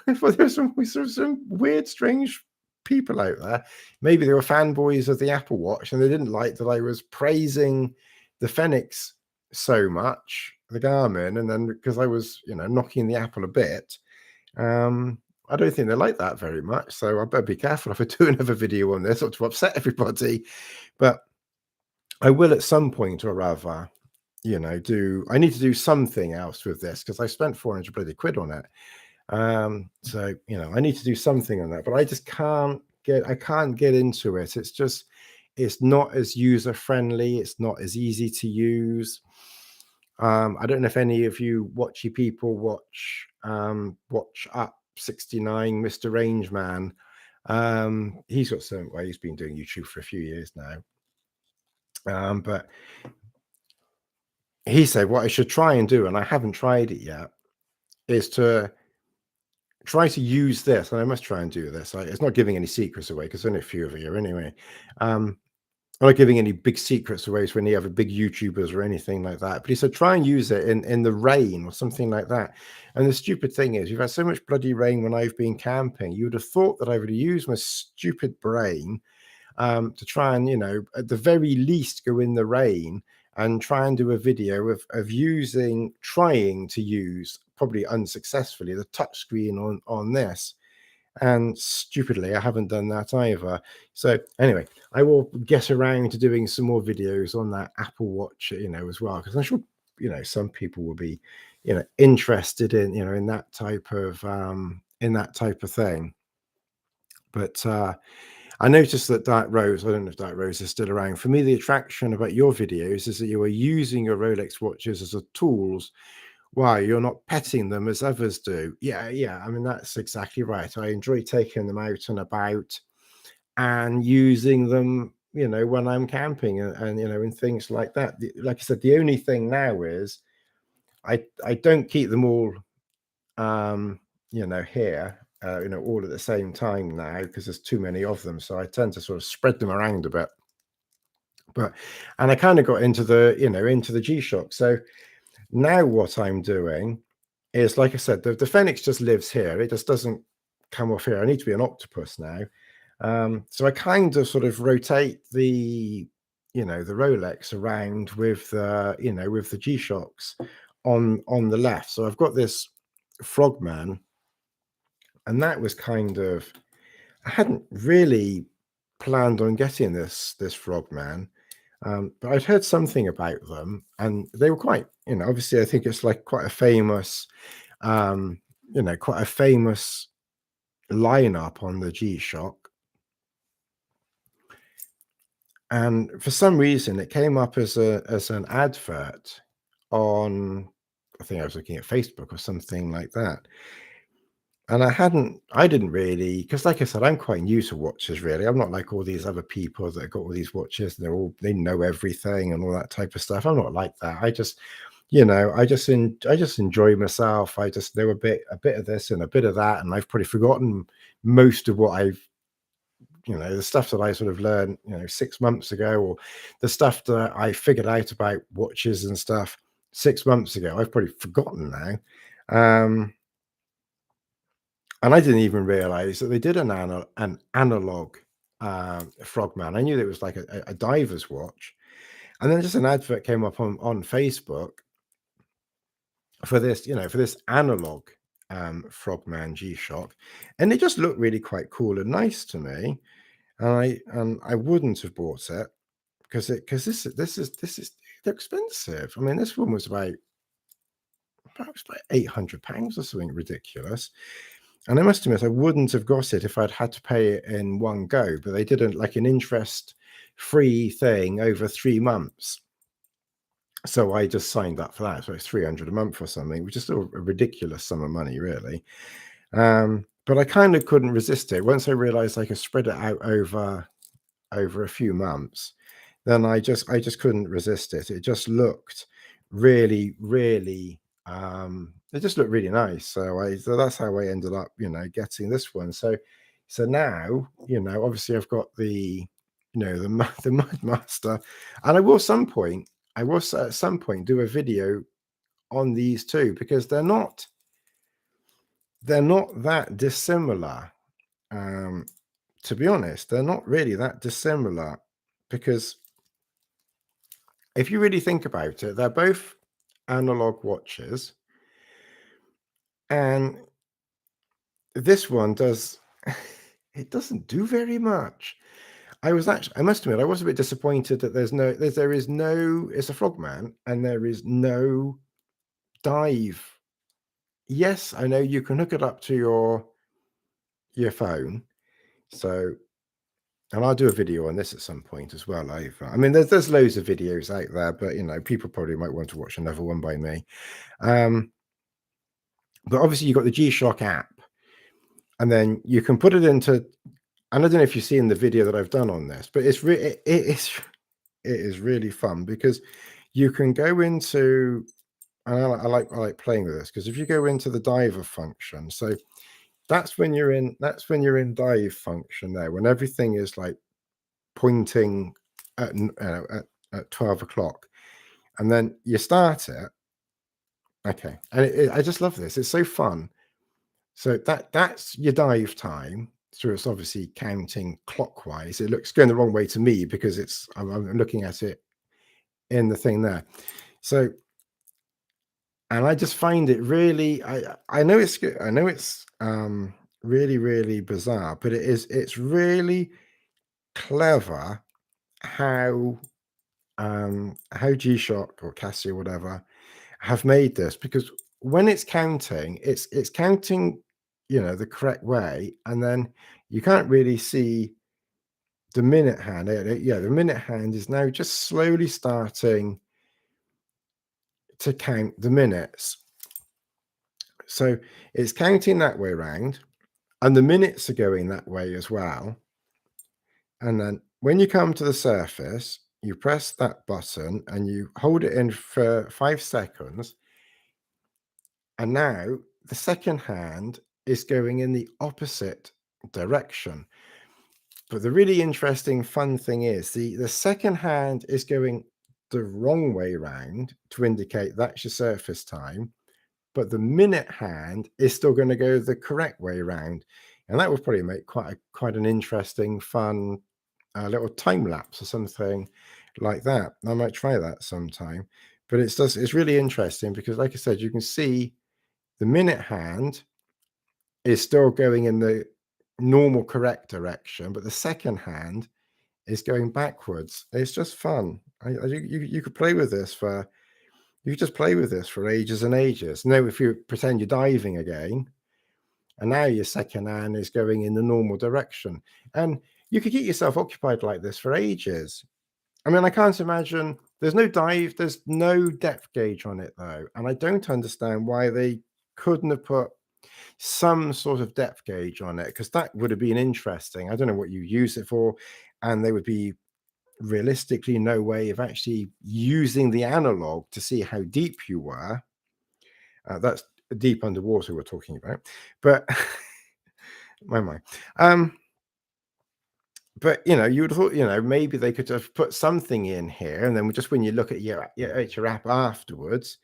A: I thought there were some weird, strange people out there. Maybe they were fanboys of the Apple Watch and they didn't like that I was praising the Fenix so much, the Garmin, and then because I was, knocking the Apple a bit. Um, I don't think they like that very much. So I better be careful if I do another video on this, not to upset everybody. But I will at some point or other, I need to do something else with this because I spent 400 bloody quid on it. So, I need to do something on that, but I can't get into it. It's not as user friendly. It's not as easy to use. I don't know if any of you watchy people watch Up 69, Mr. Range Man. He's got some way, he's been doing YouTube for a few years now. But he said what I should try and do, and I haven't tried it yet, is to try to use this, and I must try and do this. It's not giving any secrets away because only a few of you anyway. I'm not giving any big secrets away for any other big YouTubers or anything like that. But he said try and use it in the rain or something like that. And the stupid thing is, you've had so much bloody rain when I've been camping. You would have thought that I would have used my stupid brain to try and, at the very least, go in the rain and try and do a video of trying to use, probably unsuccessfully, the touchscreen on this. And stupidly, I haven't done that either. So anyway, I will get around to doing some more videos on that Apple Watch, as well, because I'm sure, some people will be, interested in that type of thing. But I noticed that Dark Rose, I don't know if Dark Rose is still around. For me, the attraction about your videos is that you are using your Rolex watches as a tools Why, you're not petting them as others do. Yeah, yeah, I mean, that's exactly right. I enjoy taking them out and about and using them, when I'm camping and things like that. Like I said, the only thing now is I don't keep them all, um, here, all at the same time now because there's too many of them. So I tend to sort of spread them around a bit. But and I kind of got into the G-Shock. So now what I'm doing is, like I said, the Fenix just lives here. It just doesn't come off here. I need to be an octopus now. So I kind of sort of rotate the Rolex around with with the G-Shocks on the left. So I've got this Frogman, and that was kind of, I hadn't really planned on getting this Frogman. But I'd heard something about them, and they were quite, obviously, I think it's like quite a famous, um, quite a famous lineup on the G-Shock. And for some reason, it came up as an advert on, I think I was looking at Facebook or something like that. And I didn't really, because like I said, I'm quite new to watches, really. I'm not like all these other people that got all these watches and they know everything and all that type of stuff. I'm not like that. I just enjoy myself. I just know a bit of this and a bit of that, and I've probably forgotten most of what the stuff that I sort of learned, 6 months ago, or the stuff that I figured out about watches and stuff 6 months ago. I've probably forgotten now. And I didn't even realize that they did an analog Frogman. I knew that it was like a diver's watch. And then just an advert came up on Facebook for this analog Frogman G-Shock. And it just looked really quite cool and nice to me. And I wouldn't have bought it because this is they're expensive. I mean, this one was about perhaps like £800 or something ridiculous. And I must admit, I wouldn't have got it if I'd had to pay it in one go, but they did like an interest-free thing over 3 months. So I just signed up for that. So it's 300 a month or something, which is still a ridiculous sum of money, really. But I kind of couldn't resist it. Once I realized I could spread it out over a few months, then I just couldn't resist it. It just looked really, really, it just looked really nice. So that's how I ended up, getting this one. So now, obviously I've got the Mudmaster, and I will at some point do a video on these two because they're not that dissimilar. Um, to be honest, they're not really that dissimilar because if you really think about it, they're both analog watches, and this one does it doesn't do very much. I must admit, I was a bit disappointed that there is no, it's a Frogman, and there is no dive. Yes, I know you can hook it up to your phone, so. And I'll do a video on this at some point as well. I mean, there's loads of videos out there, but people probably might want to watch another one by me. But obviously, you've got the G-Shock app, and then you can put it into. And I don't know if you've seen the video that I've done on this, but it is really fun because you can go into. And I like playing with this because if you go into the diver function, so that's when you're in dive function there, when everything is like pointing at 12 o'clock, and then you start it. Okay, and I just love this. It's so fun. So that's your dive time. So it's obviously counting clockwise. It looks going the wrong way to me because I'm looking at it in the thing there. So, and I just find it really. I know it's good. I know it's really, really bizarre, but it's really clever how G-Shock or Casio or whatever have made this, because when it's counting, it's counting, the correct way, and then you can't really see the minute hand. Yeah, the minute hand is now just slowly starting to count the minutes. So it's counting that way around, and the minutes are going that way as well. And then when you come to the surface, you press that button and you hold it in for 5 seconds. And now the second hand is going in the opposite direction. But the really interesting, fun thing is the second hand is going the wrong way round to indicate that's your surface time, but the minute hand is still going to go the correct way round. And that would probably make quite an interesting, fun little time lapse or something like that. I might try that sometime. But it's really interesting because, like I said, you can see the minute hand is still going in the normal correct direction, but the second hand is going backwards. It's just fun. You could play with this for you could just play with this for ages and ages. Now, if you pretend you're diving again, and now your second hand is going in the normal direction, and you could keep yourself occupied like this for ages. I mean, I can't imagine. There's no depth gauge on it though, and I don't understand why they couldn't have put some sort of depth gauge on it, because that would have been interesting. I don't know what you use it for, and there would be realistically no way of actually using the analog to see how deep you were. That's deep underwater we're talking about, but my mind. But you would have thought, maybe they could have put something in here, and then just when you look at your app afterwards,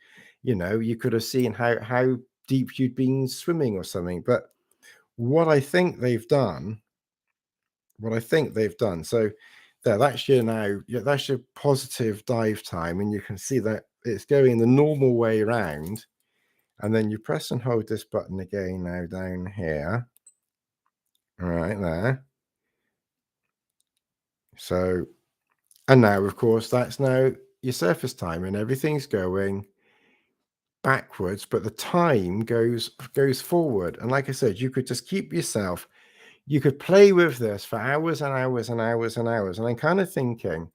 A: you could have seen how deep you'd been swimming or something. But what I think they've done, so there, that's your positive dive time, and you can see that it's going the normal way around. And then you press and hold this button again now down here, right there. So, and now, of course, that's now your surface time, and everything's going backwards, but the time goes forward. And like I said, you could just keep yourself, you could play with this for hours and hours and hours and hours. And I'm kind of thinking,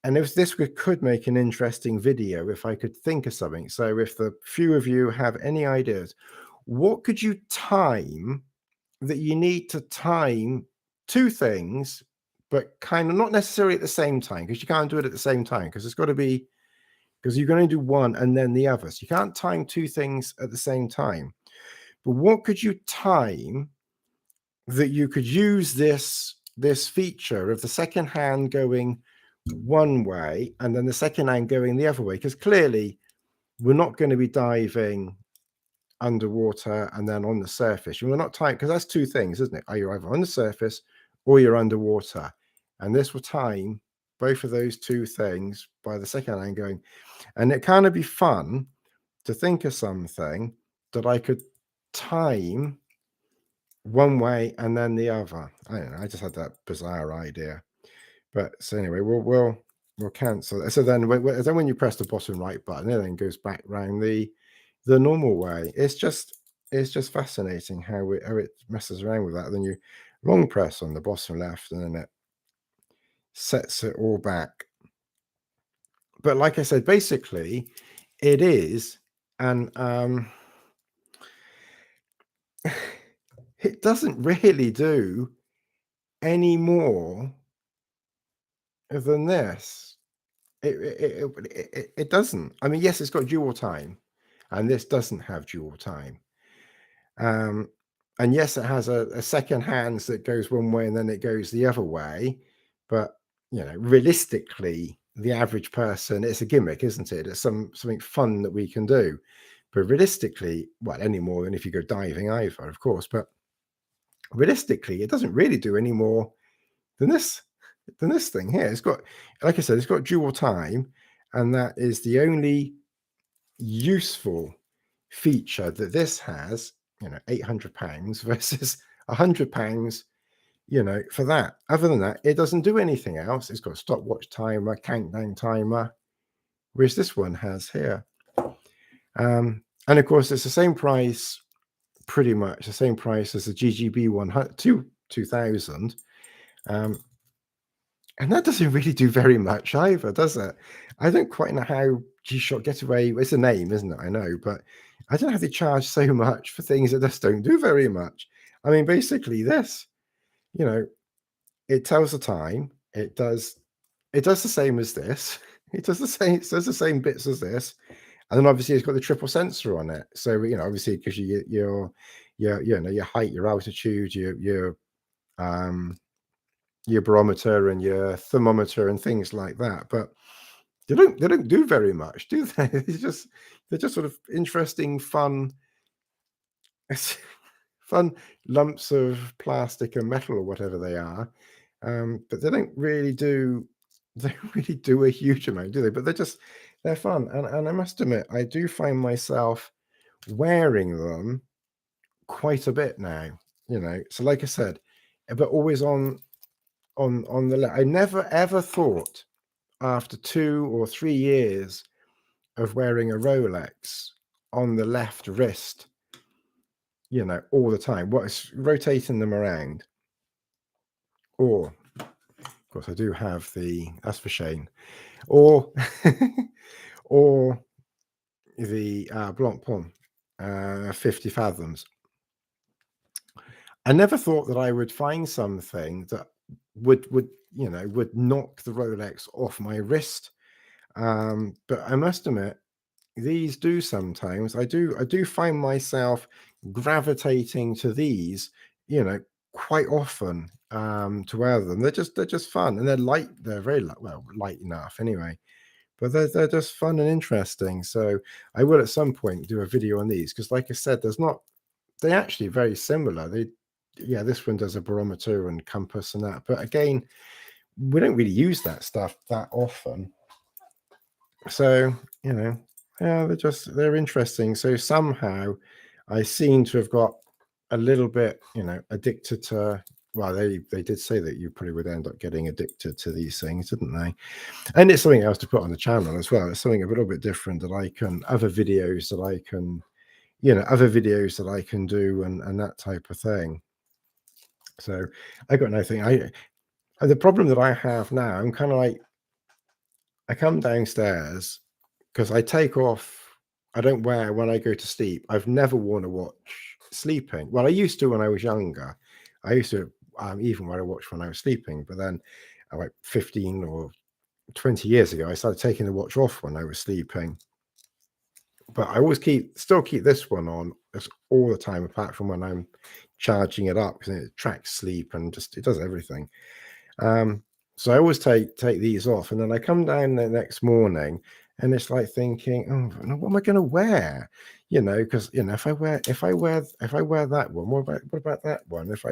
A: and if this could make an interesting video, if I could think of something. So if the few of you have any ideas, what could you time that you need to time two things, but kind of not necessarily at the same time, because you can't do it at the same time, because it's got to be, because you're going to do one and then the other. So you can't time two things at the same time. But what could you time that you could use this feature of the second hand going one way and then the second hand going the other way? Because clearly we're not going to be diving underwater and then on the surface. We're not time, because that's two things, isn't it? Are you either on the surface or you're underwater? And this will time both of those two things by the second hand going. And it kind of be fun to think of something that I could time one way and then the other. I don't know. I just had that bizarre idea. But so anyway, we'll cancel it. So then when you press the bottom right button, it then goes back round the normal way. It's just fascinating how it messes around with that. Then you long press on the bottom left, and then it sets it all back. But like I said, basically, it is, and it doesn't really do any more than this. It doesn't. I mean, yes, it's got dual time, and this doesn't have dual time. And yes, it has a second hands that goes one way and then it goes the other way. But realistically, the average person, it's a gimmick, isn't it? It's something fun that we can do. But realistically, well, any more than if you go diving either, of course. But realistically, it doesn't really do any more than this thing here. It's got, like I said, it's got dual time, and that is the only useful feature that this has. £800 versus £100, for that. Other than that, it doesn't do anything else. It's got a stopwatch timer, countdown timer, whereas this one has here. And of course, it's the same price, pretty much the same price as the GGB 2000. And that doesn't really do very much either, does it? I don't quite know how G-Shock get away. It's a name, isn't it? I know, but I don't know how they charge so much for things that just don't do very much. I mean, basically, this, you know, it tells the time. It does the same as this. It does the same. It does the same bits as this, and then obviously it's got the triple sensor on it. So obviously because your height, your altitude, um your barometer and your thermometer and things like that. But they don't do very much, do they? They're just sort of interesting, fun, fun lumps of plastic and metal or whatever they are. But they don't really do they don't really do a huge amount, do they? But they're fun. And I must admit, I do find myself wearing them quite a bit now. So like I said, but always on the left. I never ever thought after 2 or 3 years of wearing a Rolex on the left wrist, all the time, what's rotating them around. Or, of course, I do have that's for Shane, or, or the Blanc Pont 50 fathoms. I never thought that I would find something that would knock the Rolex off my wrist. But I must admit, these do sometimes. I do find myself gravitating to these, you know, quite often to wear them. They're just fun, and they're light. They're very light, well, light enough anyway. But they're just fun and interesting. So I will at some point do a video on these because, like I said, there's not. They're actually very similar. Yeah, this one does a barometer and compass and that. But again, we don't really use that stuff that often. So, yeah, they're interesting. So somehow I seem to have got a little bit, addicted to, well, they did say that you probably would end up getting addicted to these things, didn't they? And it's something else to put on the channel as well. It's something a little bit different that other videos that I can, other videos that I can do and that type of thing. So I got nothing. The problem that I have now, I'm kind of like, I come downstairs because I take off. I don't wear when I go to sleep. I've never worn a watch sleeping. Well, I used to when I was younger. I used to even wear a watch when I was sleeping. But then, like 15 or 20 years ago, I started taking the watch off when I was sleeping. But I always still keep this one on all the time, apart from when I'm charging it up because it tracks sleep and it does everything. So I always take these off, and then I come down the next morning, and it's like thinking, oh, no, what am I going to wear? Because if I wear that one, what about that one? If I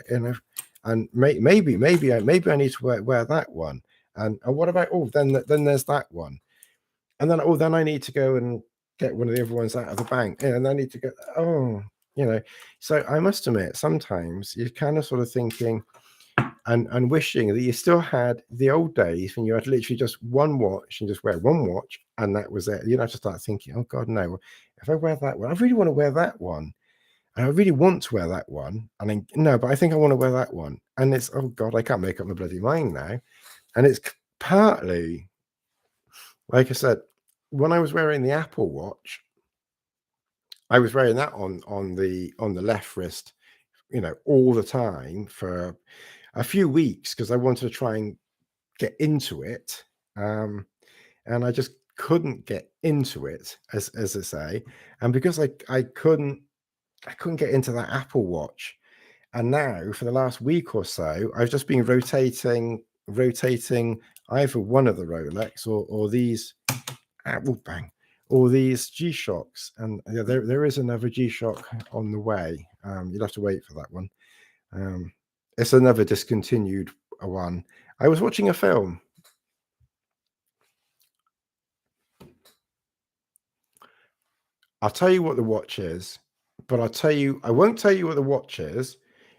A: and maybe I need to wear that one, and what about then there's that one, and then I need to go and get one of the other ones out of the bank, and I need to get So I must admit, sometimes you're kind of sort of thinking and wishing that you still had the old days when you had literally just one watch and just wear one watch and that was it. You don't have to start thinking, oh God, no, if I wear that one, I really want to wear that one. And I really want to wear that one. And then, no, but I think I want to wear that one. And it's, oh God, I can't make up my bloody mind now. And it's partly, like I said, when I was wearing the Apple Watch, I was wearing that on the left wrist, all the time for a few weeks because I wanted to try and get into it, and I just couldn't get into it, as I say, and because I couldn't get into that Apple Watch, and now for the last week or so, I've just been rotating either one of the Rolex or these bang, or these G-Shocks, and yeah, there is another G-Shock on the way. You'll have to wait for that one. It's another discontinued one. I was watching a film. I'll tell you what the watch is, but I won't tell you what the watch is,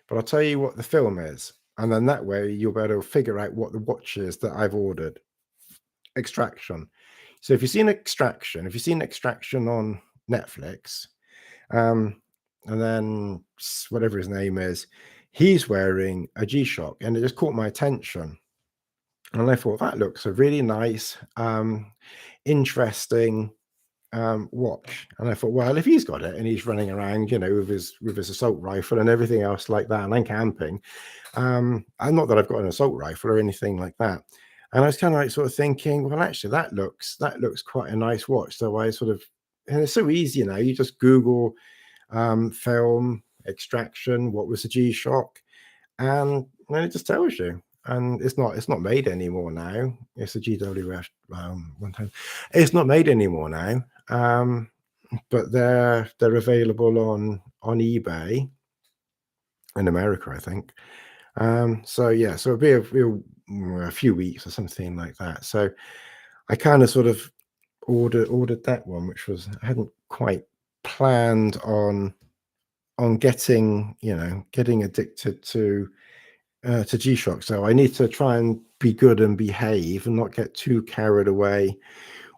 A: but I'll tell you what the film is. And then that way you'll be able to figure out what the watch is that I've ordered. Extraction. So if you've seen Extraction on Netflix, and then whatever his name is, he's wearing a G-Shock, and it just caught my attention. And I thought that looks a really nice, interesting watch. And I thought, well, if he's got it and he's running around, with his assault rifle and everything else like that, and I'm camping, and not that I've got an assault rifle or anything like that. And I was kind of like sort of thinking, well, actually, that looks quite a nice watch. So I sort of, and it's so easy now. You just Google film extraction. What was the G Shock? And then it just tells you. And it's not made anymore now. It's a GWF one time. It's not made anymore now. But they're available on eBay in America, I think. So yeah, so it'll be a few weeks or something like that. So I kind of sort of ordered that one, which was I hadn't quite planned on getting addicted to G-Shock. So I need to try and be good and behave and not get too carried away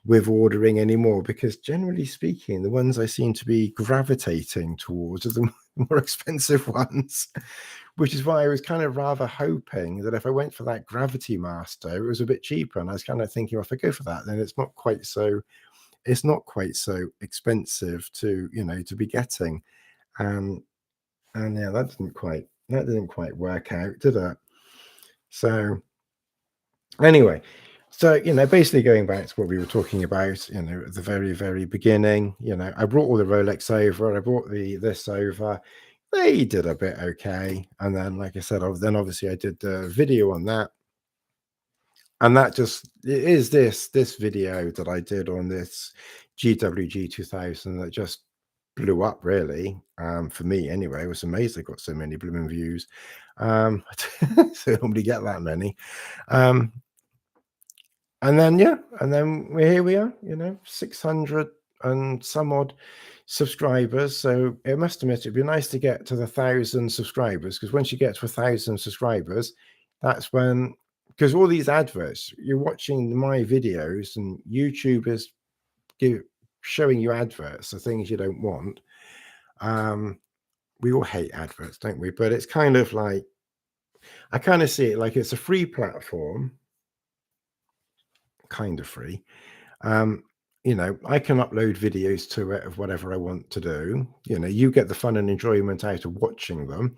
A: with ordering anymore, because generally speaking, the ones I seem to be gravitating towards are the more expensive ones, which is why I was kind of rather hoping that if I went for that Gravity Master, it was a bit cheaper. And I was kind of thinking, well, if I go for that, then it's not quite so expensive to be getting. Um, and yeah, that didn't quite work out, did it? So anyway, so basically going back to what we were talking about, at the very, very beginning, I brought all the Rolex over, I brought this over. They did a bit okay, and then, like I said, then obviously I did the video on that, and that just it is this video that I did on this GWG 2000 that just blew up, really. For me anyway, I was amazed I got so many blooming views. So I normally get that many. Um, and then yeah, and then here we are, 600 and some odd subscribers. So I must admit, it'd be nice to get to the 1,000 subscribers, because once you get to 1,000 subscribers, that's when, because all these adverts, you're watching my videos and YouTube is showing you adverts, the things you don't want. We all hate adverts, don't we? But it's kind of like, I kind of see it like it's a free platform, kind of free. I can upload videos to it of whatever I want to do. You get the fun and enjoyment out of watching them.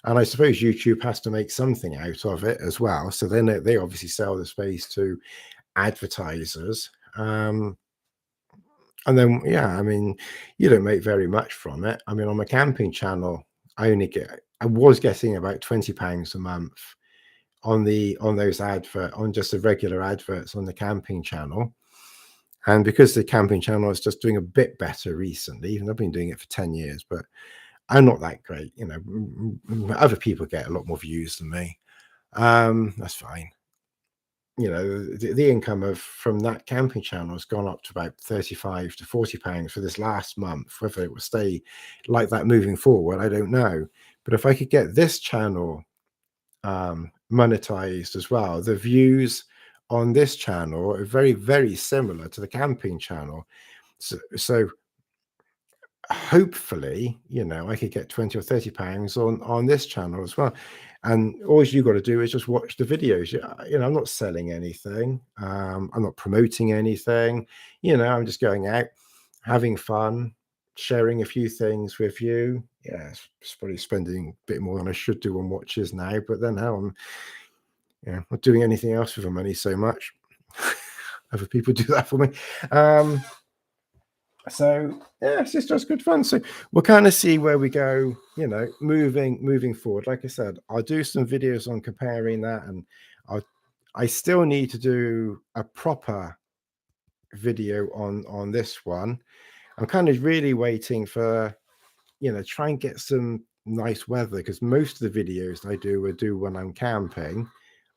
A: And I suppose YouTube has to make something out of it as well. So then they obviously sell the space to advertisers. And then, yeah, I mean, you don't make very much from it. I mean, on my camping channel, I was getting about £20 a month on just the regular adverts on the camping channel. And because the camping channel is just doing a bit better recently, even I've been doing it for 10 years, but I'm not that great. Other people get a lot more views than me. That's fine. The income from that camping channel has gone up to about 35 to £40 for this last month. Whether it will stay like that moving forward, I don't know. But if I could get this channel monetized as well, the views on this channel are very, very similar to the camping channel. So hopefully, I could get 20 or £30 on this channel as well. And all you got to do is just watch the videos. I'm not selling anything. I'm not promoting anything. I'm just going out, having fun, sharing a few things with you. Yeah, it's probably spending a bit more than I should do on watches now, but then how I'm not doing anything else with the money so much. Other people do that for me. So yeah, it's just good fun. So we'll kind of see where we go, moving forward. Like I said, I'll do some videos on comparing that, and I still need to do a proper video on this one. I'm kind of really waiting for, try and get some nice weather, because most of the videos I do when I'm camping.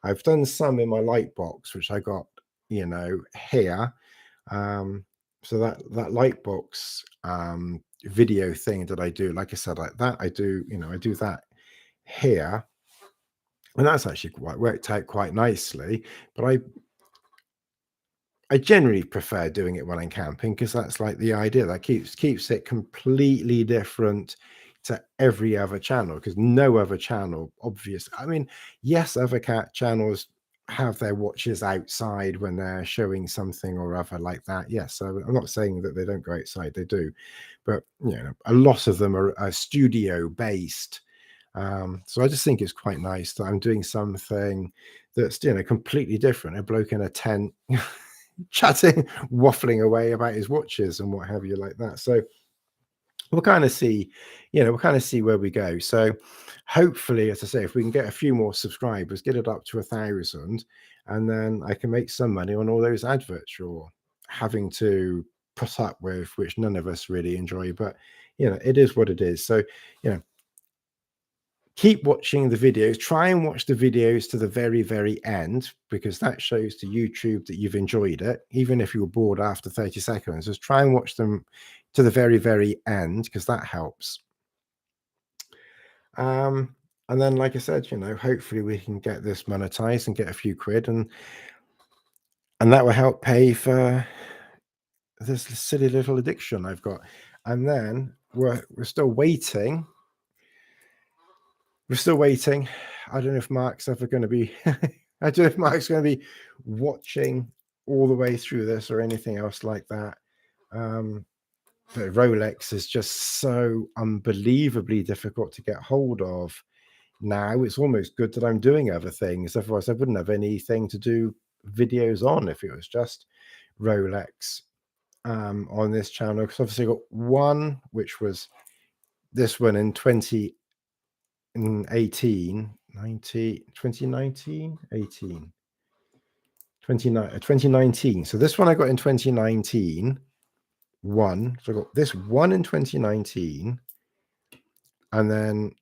A: I've done some in my light box, which I got, here. So that light box video thing that I do, like I said, like that, I do that here, and that's actually quite worked out quite nicely. But I generally prefer doing it when I'm camping, because that's like the idea that keeps it completely different to every other channel, because no other channel, obvious. I mean, yes, other cat channels have their watches outside when they're showing something or other like that. Yes, so I'm not saying that they don't go outside, they do, but a lot of them are studio based. So I just think it's quite nice that I'm doing something that's completely different. A bloke in a tent chatting, waffling away about his watches and what have you like that. So we'll kind of see, where we go. So hopefully, as I say, if we can get a few more subscribers, get it up to 1,000, and then I can make some money on all those adverts you're having to put up with, which none of us really enjoy. But it is what it is. So you know, keep watching the videos. Try and watch the videos to the very, very end, because that shows to YouTube that you've enjoyed it. Even if you were bored after 30 seconds, just try and watch them to the very, very end, because that helps. And then, like I said, hopefully we can get this monetized and get a few quid, and that will help pay for this silly little addiction I've got. And then we're still waiting. We're still waiting. I don't know if Mark's ever going to be. I don't know if Mark's going to be watching all the way through this or anything else like that. But Rolex is just so unbelievably difficult to get hold of now. It's almost good that I'm doing other things. Otherwise, I wouldn't have anything to do videos on if it was just Rolex on this channel. Because obviously, I got one, which was this one in 2019, 2019. So this one I got in 2019. One. So I got this one in 2019. And then,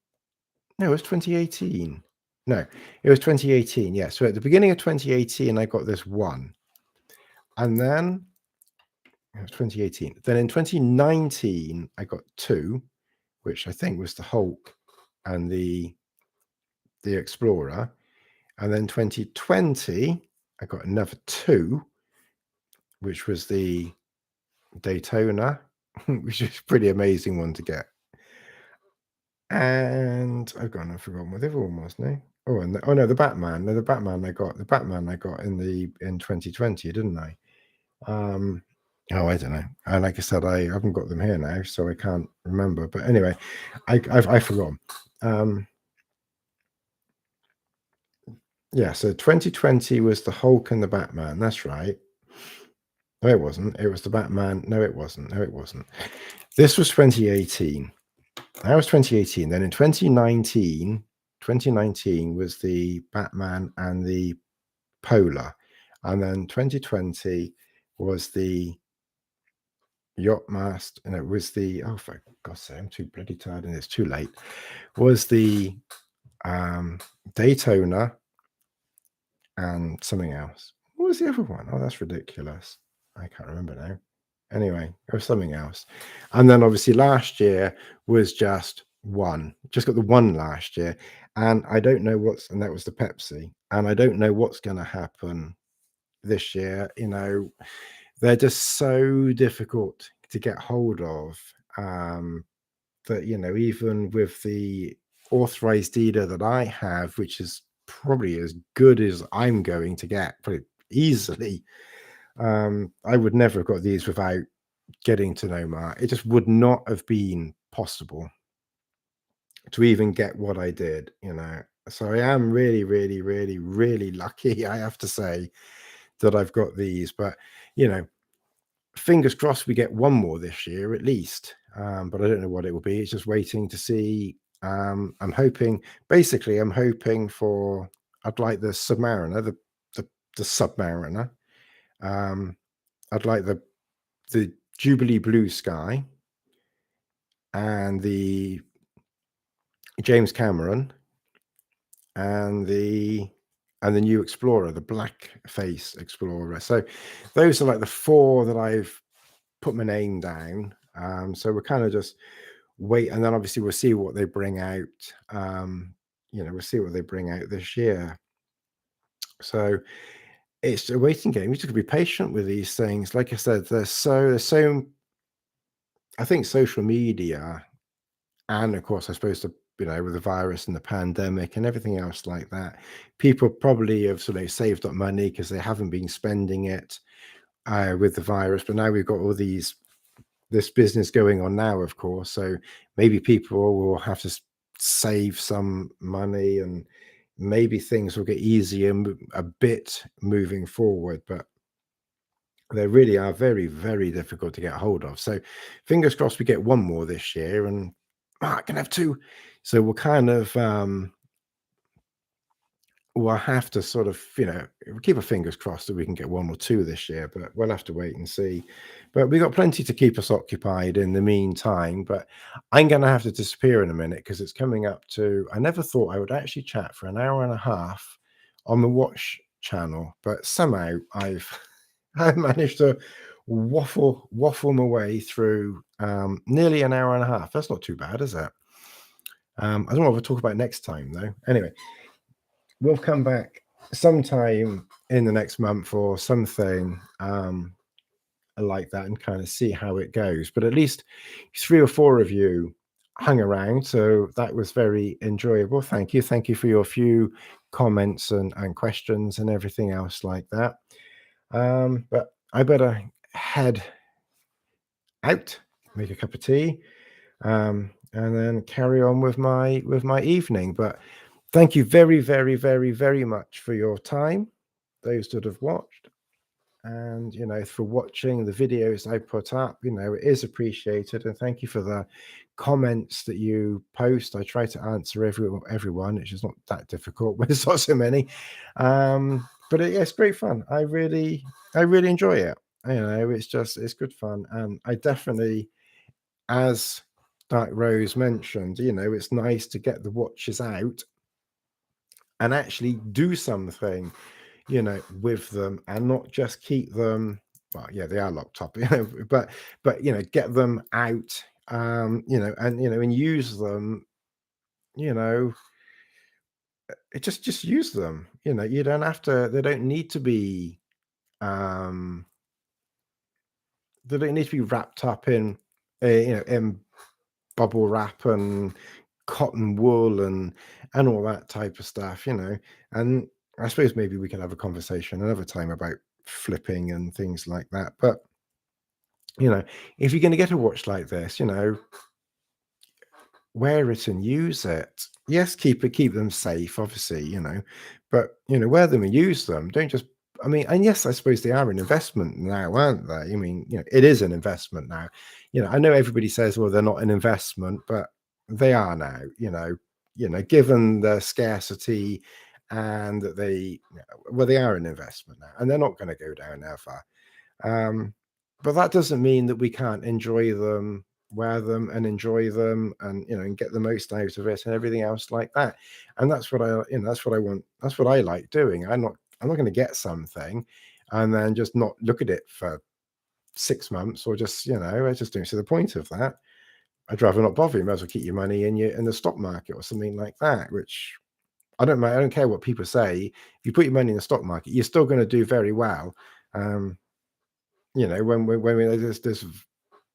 A: no, it was 2018. No, it was 2018. Yeah. So at the beginning of 2018, I got this one. And then it was 2018. Then in 2019, I got two, which I think was the Hulk and the Explorer. And then 2020, I got another two, which was the Daytona, which is a pretty amazing one to get. And I've forgotten what the other one was now. Oh, and the Batman. No, the Batman I got in 2020, didn't I? Oh, I don't know. And like I said, I haven't got them here now, so I can't remember. But anyway, I've forgotten. Yeah, so 2020 was the Hulk and the Batman. That's right. No, it wasn't. It was the Batman. No, it wasn't. No, it wasn't. This was 2018. That was 2018. Then in 2019 was the Batman and the Polar. And then 2020 was the Yachtmaster, and it was the, oh, for God's sake, I'm too bloody tired and it's too late, was the Daytona and something else. What was the other one? Oh, that's ridiculous. I can't remember now. Anyway, it was something else. And then obviously last year was just one. Just got the one last year. And I don't know and that was the Pepsi. And I don't know what's going to happen this year. They're just so difficult to get hold of that, even with the authorized dealer that I have, which is probably as good as I'm going to get pretty easily, I would never have got these without getting to know Mark. It just would not have been possible to even get what I did, So I am really, really, really, really lucky, I have to say, that I've got these. But, fingers crossed we get one more this year at least. But I don't know what it will be. It's just waiting to see. I'm hoping for, I'd like the Submariner, the Submariner. I'd like the Jubilee Blue Sky and the James Cameron and the new Explorer, the black face Explorer. So those are like the four that I've put my name down. So we're kind of just wait, and then obviously we'll see what they bring out. We'll see what they bring out this year. So it's a waiting game. We just got to be patient with these things. Like I said, there's so I think social media, and of course, I suppose with the virus and the pandemic and everything else like that, people probably have sort of saved up money because they haven't been spending it with the virus. But now we've got all this business going on now, of course. So maybe people will have to save some money, and maybe things will get easier a bit moving forward. But they really are very, very difficult to get hold of. So fingers crossed we get one more this year, and I can have two. So we'll kind of we'll have to sort of, keep our fingers crossed that we can get one or two this year, but we'll have to wait and see. But we got plenty to keep us occupied in the meantime. But I'm going to have to disappear in a minute because it's coming up to. I never thought I would actually chat for an hour and a half on the Watch channel, but somehow I've managed to waffle my way through nearly an hour and a half. That's not too bad, is it? I don't know what we'll talk about next time, though. Anyway, we'll come back sometime in the next month or something like that and kind of see how it goes. But at least 3 or 4 of you hung around, so that was very enjoyable. Thank you. Thank you for your few comments and questions and everything else like that. But I better head out, make a cup of tea, and then carry on with my evening. But thank you very, very, very, very much for your time, those that have watched, and for watching the videos I put up. It is appreciated, and thank you for the comments that you post. I try to answer everyone. It's just not that difficult when there's not so many. But it's great fun. I really enjoy it. It's good fun, and I definitely, as Dark Rose mentioned, it's nice to get the watches out and actually do something, with them, and not just keep them. Well, yeah, they are locked up, but get them out, and use them. You know, just use them. You don't have to. Um, they don't need to be wrapped up in bubble wrap and cotton wool and all that type of stuff. And I suppose maybe we can have a conversation another time about flipping and things like that. But if you're going to get a watch like this, wear it and use it. Yes, keep them safe, obviously, but wear them and use them. Don't just. I mean, and yes, I suppose they are an investment now, aren't they? I mean, it is an investment now. I know everybody says, well, they're not an investment, but they are now. Given the scarcity, and that they are an investment now, and they're not going to go down ever. But that doesn't mean that we can't enjoy them, wear them, and enjoy them, and get the most out of it, and everything else like that. And that's what that's what I want. That's what I like doing. I'm not going to get something and then just not look at it for 6 months, or just I just don't see the point of that. I'd rather not bother. You might as well keep your money in the stock market or something like that. Which I don't mind. I don't care what people say. If you put your money in the stock market, you're still going to do very well. When there's this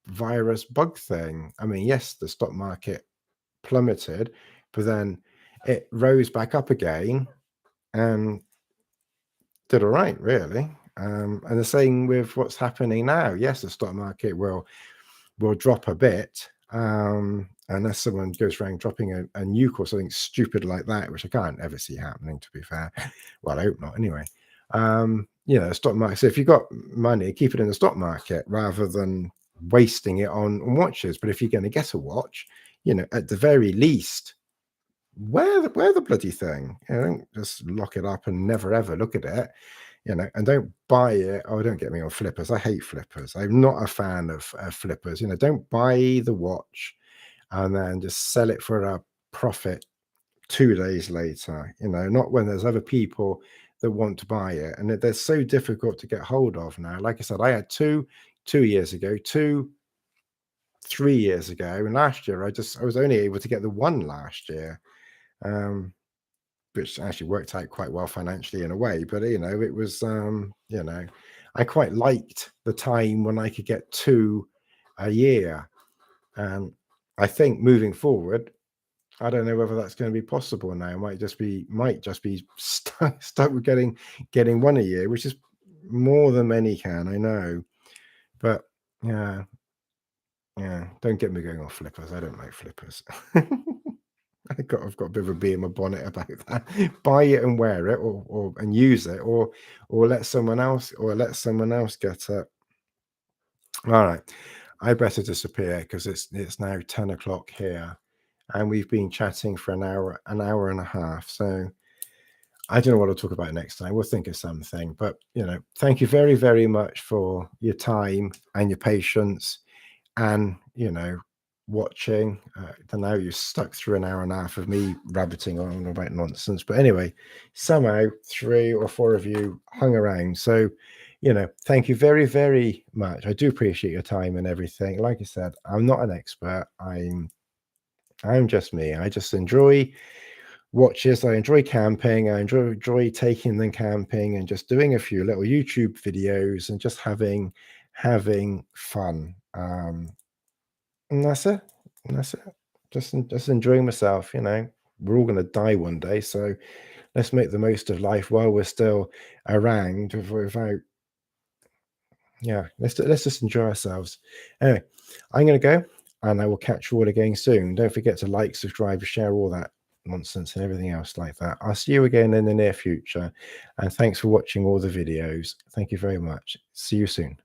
A: virus bug thing. I mean, yes, the stock market plummeted, but then it rose back up again and did all right, really. And the same with what's happening now. Yes, the stock market will drop a bit, unless someone goes around dropping a nuke or something stupid like that, which I can't ever see happening, to be fair. Well, I hope not anyway. Stock market. So if you've got money, keep it in the stock market rather than wasting it on watches. But if you're going to get a watch, at the very least, wear the bloody thing. Don't just lock it up and never ever look at it. And don't buy it. Oh, don't get me on flippers. I hate flippers. I'm not a fan of flippers. Don't buy the watch and then just sell it for a profit 2 days later. Not when there's other people that want to buy it, and they're so difficult to get hold of now. Like I said, I had two years ago, 3 years ago, and last year I was only able to get the one last year. Which actually worked out quite well financially in a way, but it was I quite liked the time when I could get 2 a year. And I think moving forward, I don't know whether that's going to be possible now. It might just be stuck with getting one a year, which is more than many can. I know, but yeah, yeah. Don't get me going on flippers. I don't like flippers. I've got a bit of a bee in my bonnet about that. Buy it and wear it, or and use it, or let someone else get it. All right, I better disappear because it's now 10 o'clock here, and we've been chatting for an hour and a half. So I don't know what I'll talk about next time. We'll think of something. But thank you very, very much for your time and your patience, and watching. I know you're stuck through an hour and a half of me rabbiting on about nonsense, but anyway, somehow 3 or 4 of you hung around. So thank you very, very much. I do appreciate your time and everything. Like I said, I'm not an expert. I'm just me. I just enjoy watches. I enjoy camping. I enjoy taking them camping and just doing a few little YouTube videos and just having fun. And that's it. And that's it. Just enjoying myself. We're all gonna die one day, so let's make the most of life while we're still around. Without, yeah, let's just enjoy ourselves. Anyway, I'm gonna go, and I will catch you all again soon. Don't forget to like, subscribe, share all that nonsense and everything else like that. I'll see you again in the near future, and thanks for watching all the videos. Thank you very much. See you soon.